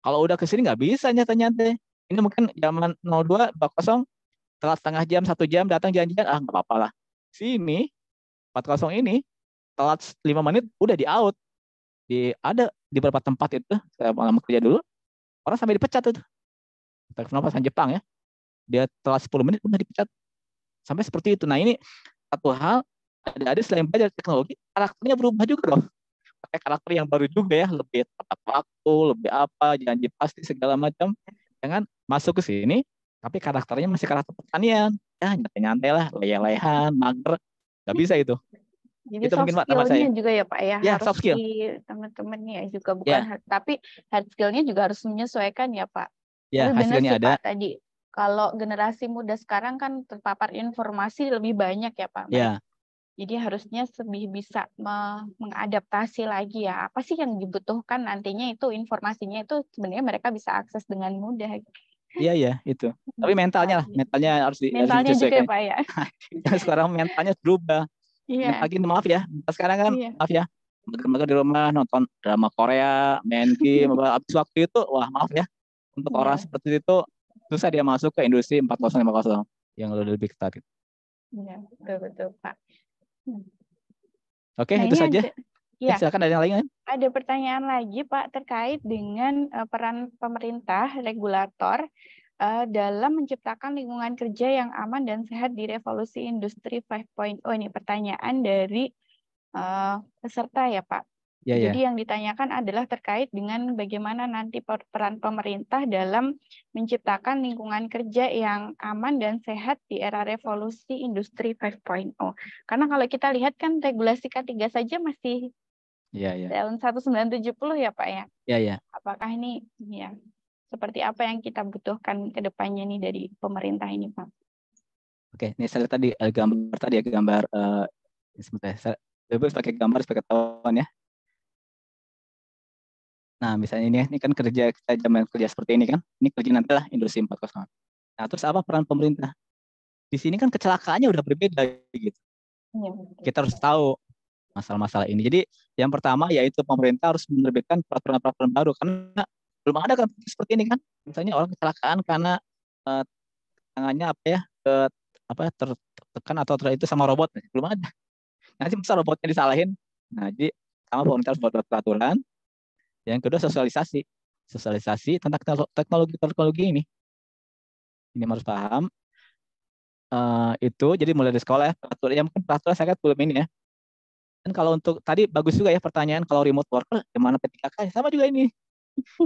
S1: Kalau udah ke sini nggak bisa nyantai-nyantai. Ini mungkin zaman 02, 20 telat setengah jam, 1 jam datang janjian, nggak apa-apa lah. Sini 40 ini telat 5 menit udah di out. Ada di beberapa tempat itu saya lama kerja dulu orang sampai dipecat tuh. Kenapa pesan Jepang ya? Dia telat 10 menit udah dipecat. Sampai seperti itu. Nah, ini satu hal ada selain belajar teknologi, karakternya berubah juga dong. Pakai karakter yang baru juga ya, lebih tepat waktu, lebih apa, janji pasti segala macam. Jangan masuk ke sini tapi karakternya masih karakter pertanian. Ya, nyantai-nyantai lah, leyeh-leyehan, mager. Nggak bisa itu.
S2: Jadi
S1: Itu
S2: soft
S1: mungkin tambah
S2: skill-nya
S1: saya.
S2: juga ya Pak ya,
S1: Ya,
S2: harus
S1: soft skill.
S2: teman-teman ya juga bukan
S1: Ya,
S2: tapi hard skill-nya juga harus menyesuaikan ya Pak.
S1: ya
S2: Tapi benar
S1: hasilnya
S2: sih
S1: ada.
S2: Pak tadi, kalau generasi muda sekarang kan terpapar informasi lebih banyak ya Pak mereka.
S1: Ya,
S2: Jadi harusnya lebih bisa mengadaptasi lagi ya. Apa sih yang dibutuhkan nantinya itu informasinya itu sebenarnya mereka bisa akses dengan mudah.
S1: iya itu. Tapi mentalnya harus
S2: Mentalnya juga ya
S1: disesuaikan.
S2: Pak ya.
S1: Sekarang mentalnya berubah.
S2: Iya.
S1: Lagi maaf ya, sekarang kan
S2: Iya.
S1: maaf ya, mager-mager di rumah nonton drama Korea, main game, habis waktu itu, wah maaf ya, untuk orang
S2: Iya.
S1: seperti itu susah dia masuk ke industri 40 50 yang lebih ketat.
S2: Iya, betul Pak.
S1: Oke,
S2: Nah
S1: itu
S2: ini
S1: saja. Ya,
S2: ya,
S1: silakan ada yang lain kan?
S2: ada pertanyaan lagi Pak terkait dengan peran pemerintah regulator dalam menciptakan lingkungan kerja yang aman dan sehat di revolusi industri 5.0 ini. Pertanyaan dari peserta ya Pak.
S1: Ya, ya.
S2: Jadi yang ditanyakan adalah terkait dengan bagaimana nanti peran pemerintah dalam menciptakan lingkungan kerja yang aman dan sehat di era revolusi industri 5.0. Karena kalau kita lihat kan regulasi K3 saja masih
S1: Ya, ya.
S2: tahun 1970 ya Pak ya.
S1: Ya, ya.
S2: Apakah ini ya seperti apa yang kita butuhkan ke depannya nih dari pemerintah ini Pak?
S1: Oke, ini saya lihat tadi gambar tadi ya, gambar sebentar. Saya bebas pakai gambar supaya ketahuan ya. Nah, misalnya ini kan kerja kita zaman kerja seperti ini kan. Ini kerja nanti lah industri 4.0. Nah, terus apa peran pemerintah? Di sini kan kecelakaannya udah berbeda gitu.
S2: Ya,
S1: Kita harus tahu masalah-masalah ini. Jadi yang pertama yaitu pemerintah harus menerbitkan peraturan-peraturan baru karena belum ada kan seperti ini kan. Misalnya orang kecelakaan karena eh, tangannya apa ya tertekan atau itu sama robot, belum ada. Nanti masa robotnya disalahin. Nah, jadi sama pemerintah harus buat peraturan. Yang kedua sosialisasi tentang teknologi ini. Ini harus paham. Itu jadi mulai dari sekolah ya, peraturan yang mungkin peraturan saya belum ini ya. Dan kalau untuk tadi bagus juga ya pertanyaan kalau remote worker gimana P3K sama juga ini.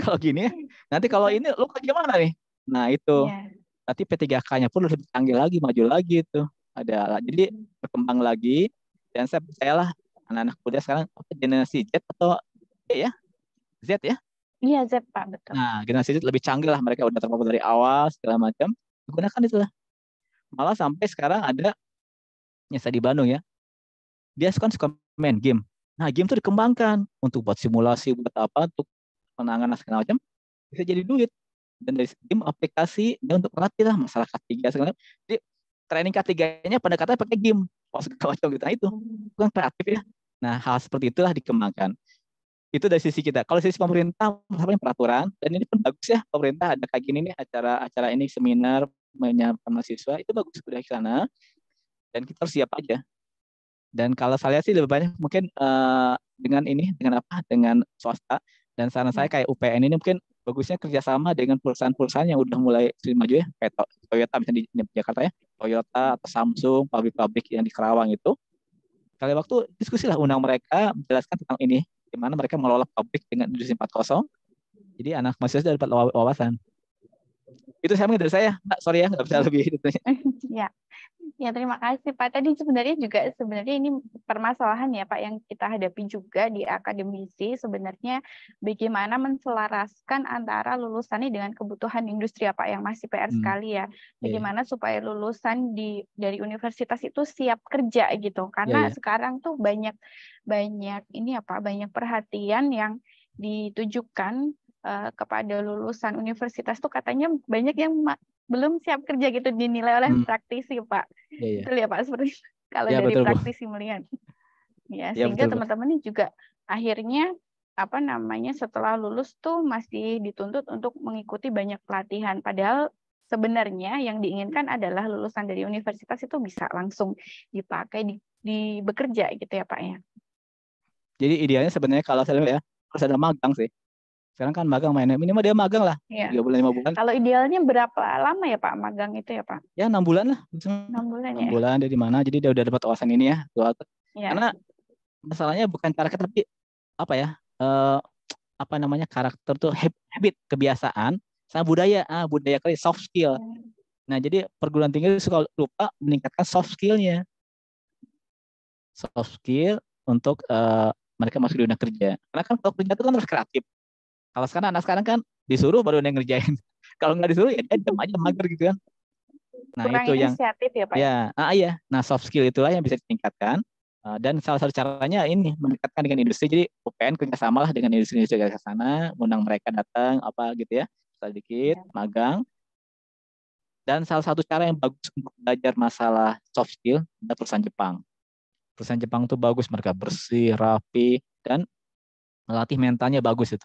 S1: Kalau gini ya, nanti kalau ini lu kerja mana nih? Nah itu
S2: ya.
S1: nanti P3K-nya pun lebih canggih lagi, maju lagi itu. Jadi berkembang lagi dan saya percayalah anak-anak muda sekarang generasi Z atau ya Z ya.
S2: Iya Z Pak, betul.
S1: Nah generasi Z lebih canggih lah, mereka udah terpapar dari awal segala macam. Gunakan itulah. Malah sampai sekarang ada yang saya di Bandung ya, dia suka main game. Nah, game itu dikembangkan untuk buat simulasi, buat apa, untuk penanganan segala macam, bisa jadi duit. Dan dari game aplikasi, dia untuk melatih lah masalah K3 segala macam. Jadi training K3-nya pendekatannya pakai game. Oh, segala macam gitu. Nah, itu kan kreatif ya. Nah, hal seperti itulah dikembangkan. Itu dari sisi kita. Kalau sisi pemerintah, misalnya peraturan, dan ini pun bagus ya, pemerintah ada kayak gini nih, acara ini, seminar, menyiapkan mahasiswa, itu bagus udah ke sana. Dan kita harus siap aja. Dan kalau saya sih lebih banyak mungkin dengan swasta, dan saran saya kayak UPN ini mungkin bagusnya kerjasama dengan perusahaan-perusahaan yang udah mulai maju ya, kayak Toyota misalnya di Jakarta ya, Toyota atau Samsung, pabrik-pabrik yang di Kerawang itu. Kali waktu diskusi lah, undang mereka menjelaskan tentang ini, gimana mereka mengelola pabrik dengan industri 4.0. Jadi anak mahasiswa dapat wawasan. Itu saya dari saya, Mbak. Sorry ya, nggak bisa lebih.
S2: Ya. Ya, terima kasih Pak. Tadi sebenarnya ini permasalahan ya Pak yang kita hadapi juga di akademisi, sebenarnya bagaimana menselaraskan antara lulusannya dengan kebutuhan industri ya Pak, yang masih PR sekali ya. Bagaimana supaya lulusan dari universitas itu siap kerja gitu. Karena sekarang tuh banyak ini ya Pak, banyak perhatian yang ditujukan kepada lulusan universitas tuh katanya banyak yang belum siap kerja gitu, dinilai oleh praktisi Pak. Betul ya Pak, seperti kalau dari
S1: betul,
S2: praktisi melihat. Ya, sehingga teman-teman ini juga akhirnya setelah lulus tuh masih dituntut untuk mengikuti banyak pelatihan. Padahal sebenarnya yang diinginkan adalah lulusan dari universitas itu bisa langsung dipakai di bekerja gitu ya Pak ya.
S1: Jadi idealnya sebenarnya kalau saya lihat ya, harus ada magang sih. Sekarang kan magang mainnya minimal dia magang lah, 3 bulan 5 bulan.
S2: Kalau idealnya berapa lama ya Pak magang itu ya Pak?
S1: Ya 6 bulan lah.
S2: 6 bulan
S1: 6 bulan dia di mana, jadi dia udah dapat wawasan ini ya. Karena masalahnya bukan cara tapi apa ya? Karakter tuh habit, kebiasaan sama budaya. Budaya kali soft skill. Nah, jadi perguruan tinggi suka lupa meningkatkan soft skill-nya. Soft skill untuk mereka masuk di dunia kerja. Karena kan kalau kerja itu kan harus kreatif. Kalau sekarang anak sekarang kan disuruh baru ada yang ngerjain. Kalau nggak disuruh ya dia diam aja mager gitu kan. Nah,
S2: kurang
S1: itu yang
S2: inisiatif ya Pak.
S1: Iya. Nah, soft skill itulah yang bisa ditingkatkan. Dan salah satu caranya ini mendekatkan dengan industri. Jadi UPN kerjasama lah dengan industri-industri ke sana, undang mereka datang apa gitu ya, sedikit magang. Dan salah satu cara yang bagus untuk belajar masalah soft skill adalah perusahaan Jepang. Perusahaan Jepang tuh bagus, mereka bersih, rapi, dan melatih mentalnya bagus itu.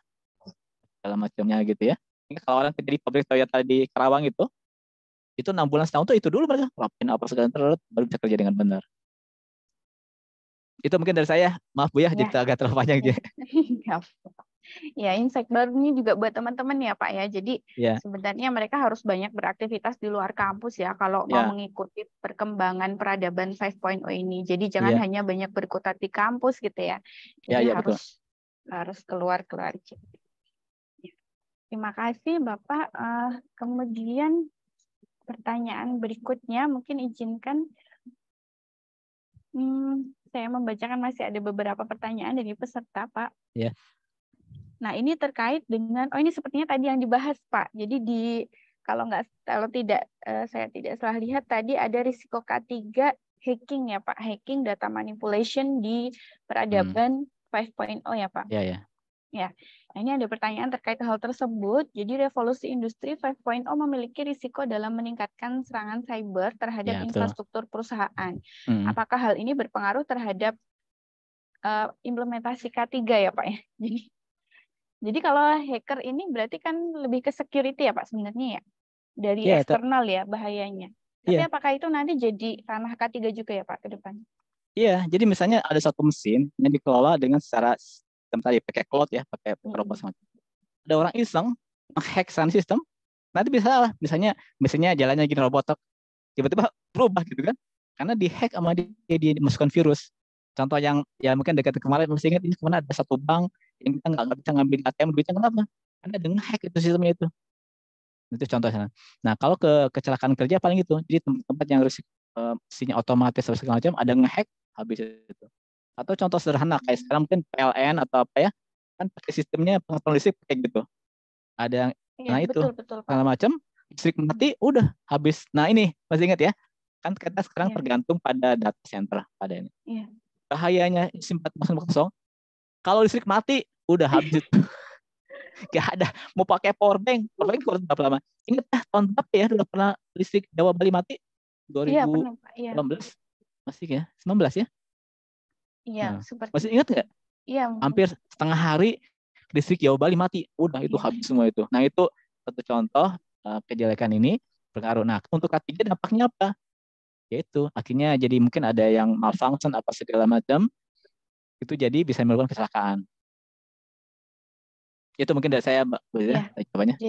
S1: Segala macamnya gitu ya. Kalau orang kerja di pabrik Toyota di Karawang itu 6 bulan setahun tuh itu dulu mereka rapiin apa segala terus baru bisa kerja dengan benar. Itu mungkin dari saya. Maaf Bu ya, jadi agak terlalu panjang aja.
S2: Ya, insight baru ini juga buat teman-teman ya Pak ya. Jadi sebenarnya mereka harus banyak beraktivitas di luar kampus ya kalau mau mengikuti perkembangan peradaban 5.0 ini. Jadi jangan hanya banyak berkutat di kampus gitu ya. Jadi harus harus keluar izin. Terima kasih Bapak. Kemudian pertanyaan berikutnya mungkin izinkan saya membacakan, masih ada beberapa pertanyaan dari peserta, Pak.
S1: Ya.
S2: Nah, ini terkait dengan ini sepertinya tadi yang dibahas, Pak. Jadi kalau tidak saya tidak salah lihat tadi ada risiko K3 hacking ya, Pak. Hacking, data manipulation di peradaban 5.0 ya, Pak.
S1: Ya, ya.
S2: Ya, nah ini ada pertanyaan terkait hal tersebut. Jadi revolusi industri 5.0 memiliki risiko dalam meningkatkan serangan cyber terhadap
S1: Ya,
S2: infrastruktur perusahaan. Apakah hal ini berpengaruh terhadap implementasi K3 ya Pak ya? Jadi kalau hacker ini berarti kan lebih ke security ya Pak sebenarnya ya? Dari eksternal ya bahayanya. Tapi apakah itu nanti jadi ranah K3 juga ya Pak ke depan?
S1: Iya, jadi misalnya ada satu mesin yang dikelola dengan secara tadi pakai cloud ya, pakai robot semacam. Ada orang iseng menghack sistem, nanti bisa lah, misalnya mesinnya jalannya gini robot, tiba-tiba berubah gitu kan, karena dihack sama dia dimasukkan virus. Contoh yang ya mungkin dekat kemarin masih ingat, ini kemana ada satu bank yang kita nggak bisa ngambil ATM duitnya, kenapa? Karena ada ngehack itu sistemnya itu. Itu contohnya. Nah kalau kecelakaan kerja paling itu, jadi tempat yang mesinnya otomatis atau segala macam ada ngehack, habis itu. Atau contoh sederhana kayak sekarang mungkin PLN atau apa ya, kan pakai sistemnya pengaturan listrik kayak gitu. Ada yang nah itu segala macam, listrik mati udah habis. Nah ini masih ingat ya, kan kita sekarang tergantung pada data center pada ini. Bahayanya SIM 4.0, kalau listrik mati udah habis itu. Gak ada mau pakai power bank kuat berapa lama? Ingat tahun berapa ya udah pernah listrik Jawa Bali mati? 2018 masih ya, 19 ya?
S2: Iya,
S1: masih ingat nggak?
S2: Iya.
S1: Hampir setengah hari listrik Jawa Bali mati, udah itu habis semua itu. Nah itu satu contoh kejelekan ini berpengaruh. Nah untuk K3 dampaknya apa? Yaitu akhirnya jadi mungkin ada yang malfunction apa segala macam, itu jadi bisa menimbulkan kecelakaan. Itu mungkin dari saya Mbak.
S2: Ya.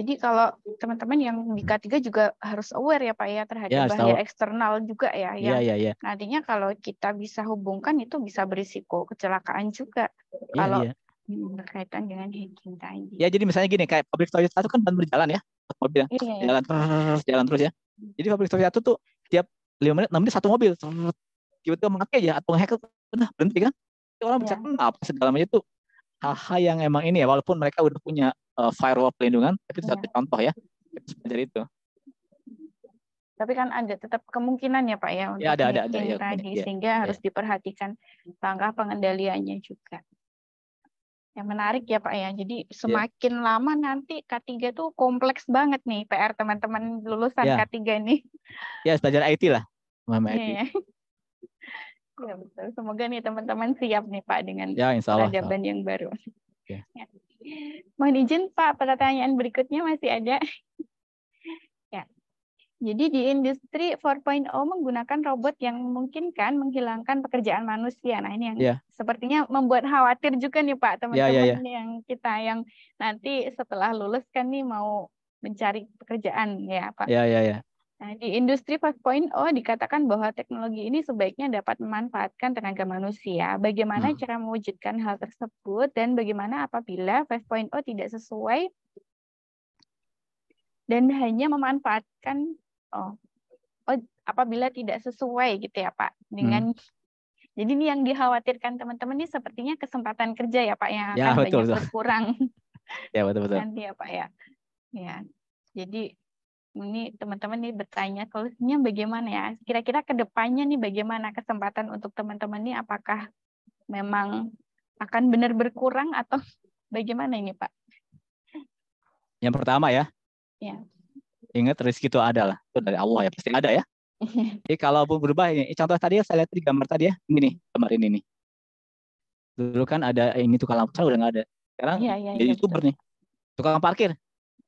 S2: Jadi kalau teman-teman yang di K3 juga harus aware ya Pak ya terhadap bahaya eksternal juga ya.
S1: Iya.
S2: Nantinya kalau kita bisa hubungkan itu bisa berisiko kecelakaan juga. Kalau berkaitan dengan hacking tadi.
S1: Ya jadi misalnya gini, kayak pabrik Toyota itu kan ban berjalan ya, mobil jalan terus ya. Jadi pabrik Toyota tuh tiap 5 menit 6 menit satu mobil tiba-tiba memakai ya atau ngehack udah berhenti kan. Orang bisa kenapa segala macam itu hal-hal yang emang ini ya, walaupun mereka udah punya firewall pelindungan, tapi itu satu contoh ya, kita belajar itu.
S2: Tapi kan ada tetap kemungkinan ya Pak ya untuk hacking tadi, sehingga harus diperhatikan langkah pengendaliannya juga. Yang menarik ya Pak ya, jadi semakin lama nanti K3 tuh kompleks banget nih PR teman-teman lulusan K3 nih.
S1: Ya, belajar IT lah.
S2: Ya betul. Semoga nih teman-teman siap nih Pak dengan peradaban yang baru. Ya. Mohon izin Pak, pertanyaan berikutnya masih ada. Ya. Jadi di industri 4.0 menggunakan robot yang memungkinkan menghilangkan pekerjaan manusia. Nah ini yang sepertinya membuat khawatir juga nih Pak teman-teman yang kita yang nanti setelah lulus kan nih mau mencari pekerjaan ya Pak.
S1: Iya.
S2: Nah, di industri 5.0 dikatakan bahwa teknologi ini sebaiknya dapat memanfaatkan tenaga manusia. Bagaimana cara mewujudkan hal tersebut dan bagaimana apabila 5.0 tidak sesuai dan hanya memanfaatkan apabila tidak sesuai gitu ya Pak dengan jadi ini yang dikhawatirkan teman-teman ini sepertinya kesempatan kerja ya Pak yang akan banyak berkurang.
S1: Ya betul.
S2: Nanti ya Pak ya. Ya. Jadi ini teman-teman nih bertanya solusinya bagaimana ya? Kira-kira ke depannya nih bagaimana kesempatan untuk teman-teman nih, apakah memang akan benar berkurang atau bagaimana ini Pak?
S1: Yang pertama ya. Ingat rezeki itu ada lah, itu dari Allah ya, pasti ada ya. Jadi kalau berubah ini, contoh tadi saya lihat di gambar tadi ya, ini nih gambar ini nih. Dulu kan ada ini tukang lampu udah nggak ada. Sekarang jadi YouTuber nih, tukang parkir.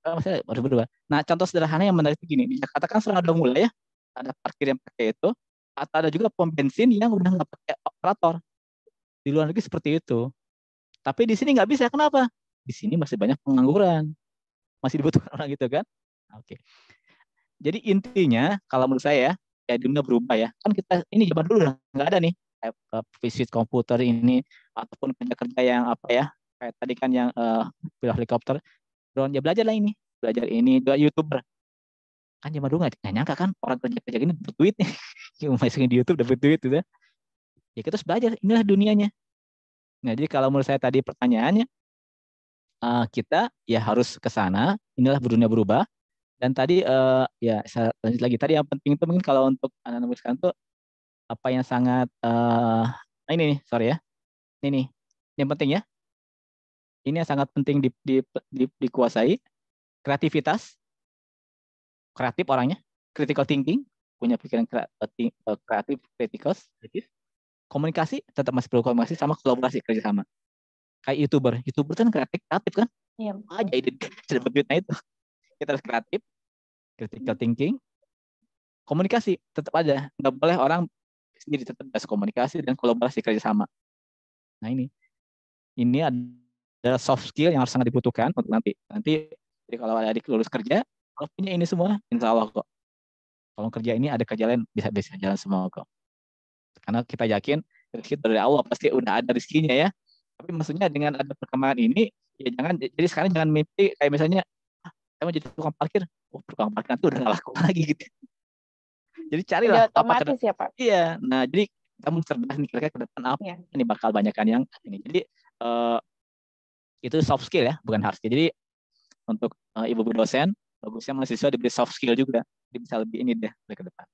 S1: Maksudnya harus berubah. Nah, contoh sederhana yang menarik begini, di Jakarta kan sekarang udah mulai ya, ada parkir yang pakai itu, atau ada juga pom bensin yang udah nggak pakai operator. Di luar negeri seperti itu. Tapi di sini nggak bisa, kenapa? Di sini masih banyak pengangguran, masih dibutuhkan orang gitu kan? Oke. Jadi intinya, kalau menurut saya ya dunia berubah ya. Kan kita ini zaman dulu udah nggak ada nih, visit komputer ini ataupun kerja-kerja yang apa ya, Kayak tadi kan yang pilot helikopter, drone, ya belajar ini, dua YouTuber. Kan zaman dulu nggak nyangka kan orang kerja gini dapat duit nih, masukin di YouTube dapat duit gitu. Ya kita harus belajar, inilah dunianya. Nah, jadi kalau menurut saya tadi pertanyaannya, kita ya harus ke sana, inilah dunia berubah. Dan tadi ya saya lanjut lagi, tadi yang penting itu mungkin kalau untuk anak-anak muda sekarang tuh apa yang sangat ini nih, sorry ya, ini nih, yang penting ya, ini yang sangat penting dikuasai, kreativitas, kreatif orangnya, critical thinking, punya pikiran kreatif, kritis, komunikasi, tetap masih perlu komunikasi sama kolaborasi, kerjasama. Kayak YouTuber kan kreatif kan?
S2: Iya.
S1: Aja ide dapat duitnya itu. Kita harus kreatif, critical thinking, komunikasi tetap ada. Nggak boleh orang sendiri, tetap harus komunikasi dan kolaborasi, kerjasama. Nah ini adalah soft skill yang harus sangat dibutuhkan untuk nanti. Jadi kalau ada adik lulus kerja, kalau punya ini semua, insya Allah kok. Kalau kerja ini ada kerja lain bisa jalan semua kok. Karena kita yakin rezeki dari Allah pasti udah ada rezekinya ya. Tapi maksudnya dengan ada perkembangan ini, ya jangan, jadi sekarang jangan mimpi kayak misalnya, saya mau jadi tukang parkir, tukang parkir nanti udah nggak laku lagi gitu. Jadi carilah
S2: udah otomatis ya Pak.
S1: Iya, nah jadi kamu cerdas nih kira-kira ke depan apa ini bakal banyakkan yang ini. Jadi itu soft skill ya, bukan hard skill. Jadi untuk ibu dosen, bagusnya mahasiswa diberi soft skill juga, jadi bisa lebih ini deh ke depan.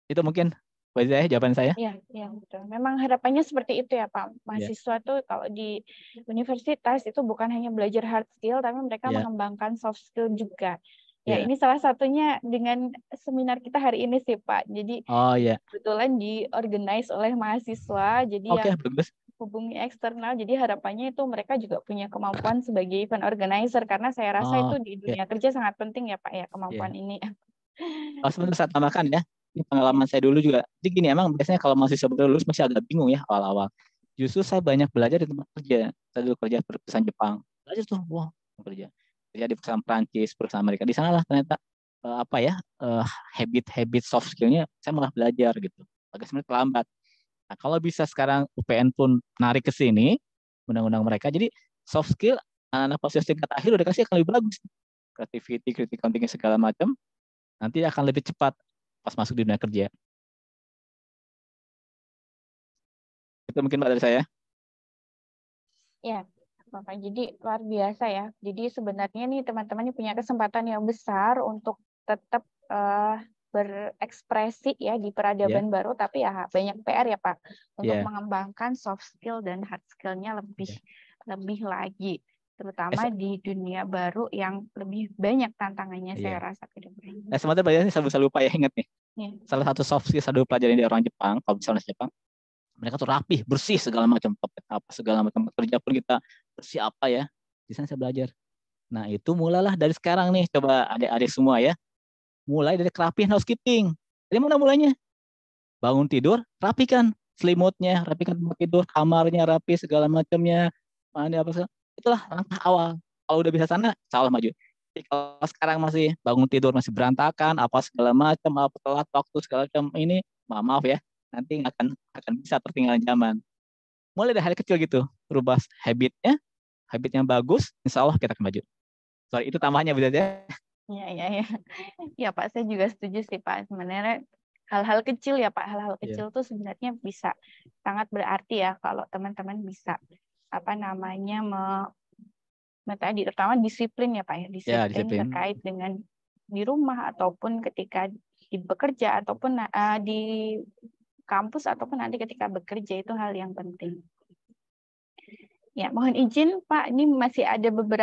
S1: Itu mungkin jawaban saya.
S2: Iya, betul. Memang harapannya seperti itu ya Pak. Mahasiswa tuh kalau di universitas itu bukan hanya belajar hard skill, tapi mereka mengembangkan soft skill juga. Ya, ini salah satunya dengan seminar kita hari ini sih Pak. Jadi kebetulan diorganize oleh mahasiswa, jadi yang hubungi eksternal. Jadi harapannya itu mereka juga punya kemampuan sebagai event organizer, karena saya rasa itu di dunia kerja sangat penting ya Pak ya, kemampuan ini.
S1: Sebentar saya tambahkan ya. Ini pengalaman saya dulu juga. Jadi gini, emang biasanya kalau mahasiswa baru lulus masih agak bingung ya awal-awal. Justru saya banyak belajar di tempat kerja. Saya dulu kerja di perusahaan Jepang. Belajar tuh, kerja di perusahaan Prancis, perusahaan Amerika. Di sana lah ternyata habit soft skillnya saya malah belajar gitu. Agak sebenarnya terlambat. Nah, kalau bisa sekarang UPN pun narik ke sini undang-undang mereka. Jadi soft skill anak-anak pas tingkat akhir udah kasih akan lebih bagus. Creativity, critical thinking segala macam. Nanti akan lebih cepat pas masuk di dunia kerja. Itu mungkin Pak dari saya.
S2: Ya, Bapak. Jadi luar biasa ya. Jadi sebenarnya nih teman-teman punya kesempatan yang besar untuk tetap berekspresi ya di peradaban baru, tapi ya banyak PR ya Pak untuk mengembangkan soft skill dan hard skill-nya lebih lagi, terutama di dunia baru yang lebih banyak tantangannya saya rasa ke depan.
S1: Sebentar Pak, saya bisa lupa ya, ingat nih. Salah satu soft skill saya dulu pelajarin dari orang Jepang, kalau misalnya Jepang, mereka tuh rapih, bersih segala macam, segala macam kerja pun kita bersih apa ya. Di sana saya belajar. Nah, itu mulailah dari sekarang nih, coba adik-adik semua ya. Mulai dari kerapihan housekeeping. Dari mana mulainya? Bangun tidur, rapikan selimutnya, rapikan tempat tidur, kamarnya rapi segala macamnya. Mana apa segala. Itulah langkah awal. Kalau udah bisa sana, salah maju. Jadi kalau sekarang masih bangun tidur masih berantakan, apa segala macam, apa telat waktu segala macam ini, maaf ya, nanti akan bisa tertinggal zaman. Mulai dari hal kecil gitu, rubah habit yang bagus, insya Allah kita akan maju. Sorry, itu tambahannya Bu ya.
S2: Iya. Ya Pak, saya juga setuju sih Pak. Sebenarnya hal-hal kecil ya Pak, hal-hal kecil tuh sebenarnya bisa sangat berarti ya kalau teman-teman bisa tadi terutama disiplin ya Pak ya, disiplin terkait dengan di rumah ataupun ketika bekerja ataupun di kampus ataupun nanti ketika bekerja, itu hal yang penting. Ya, mohon izin Pak, ini masih ada beberapa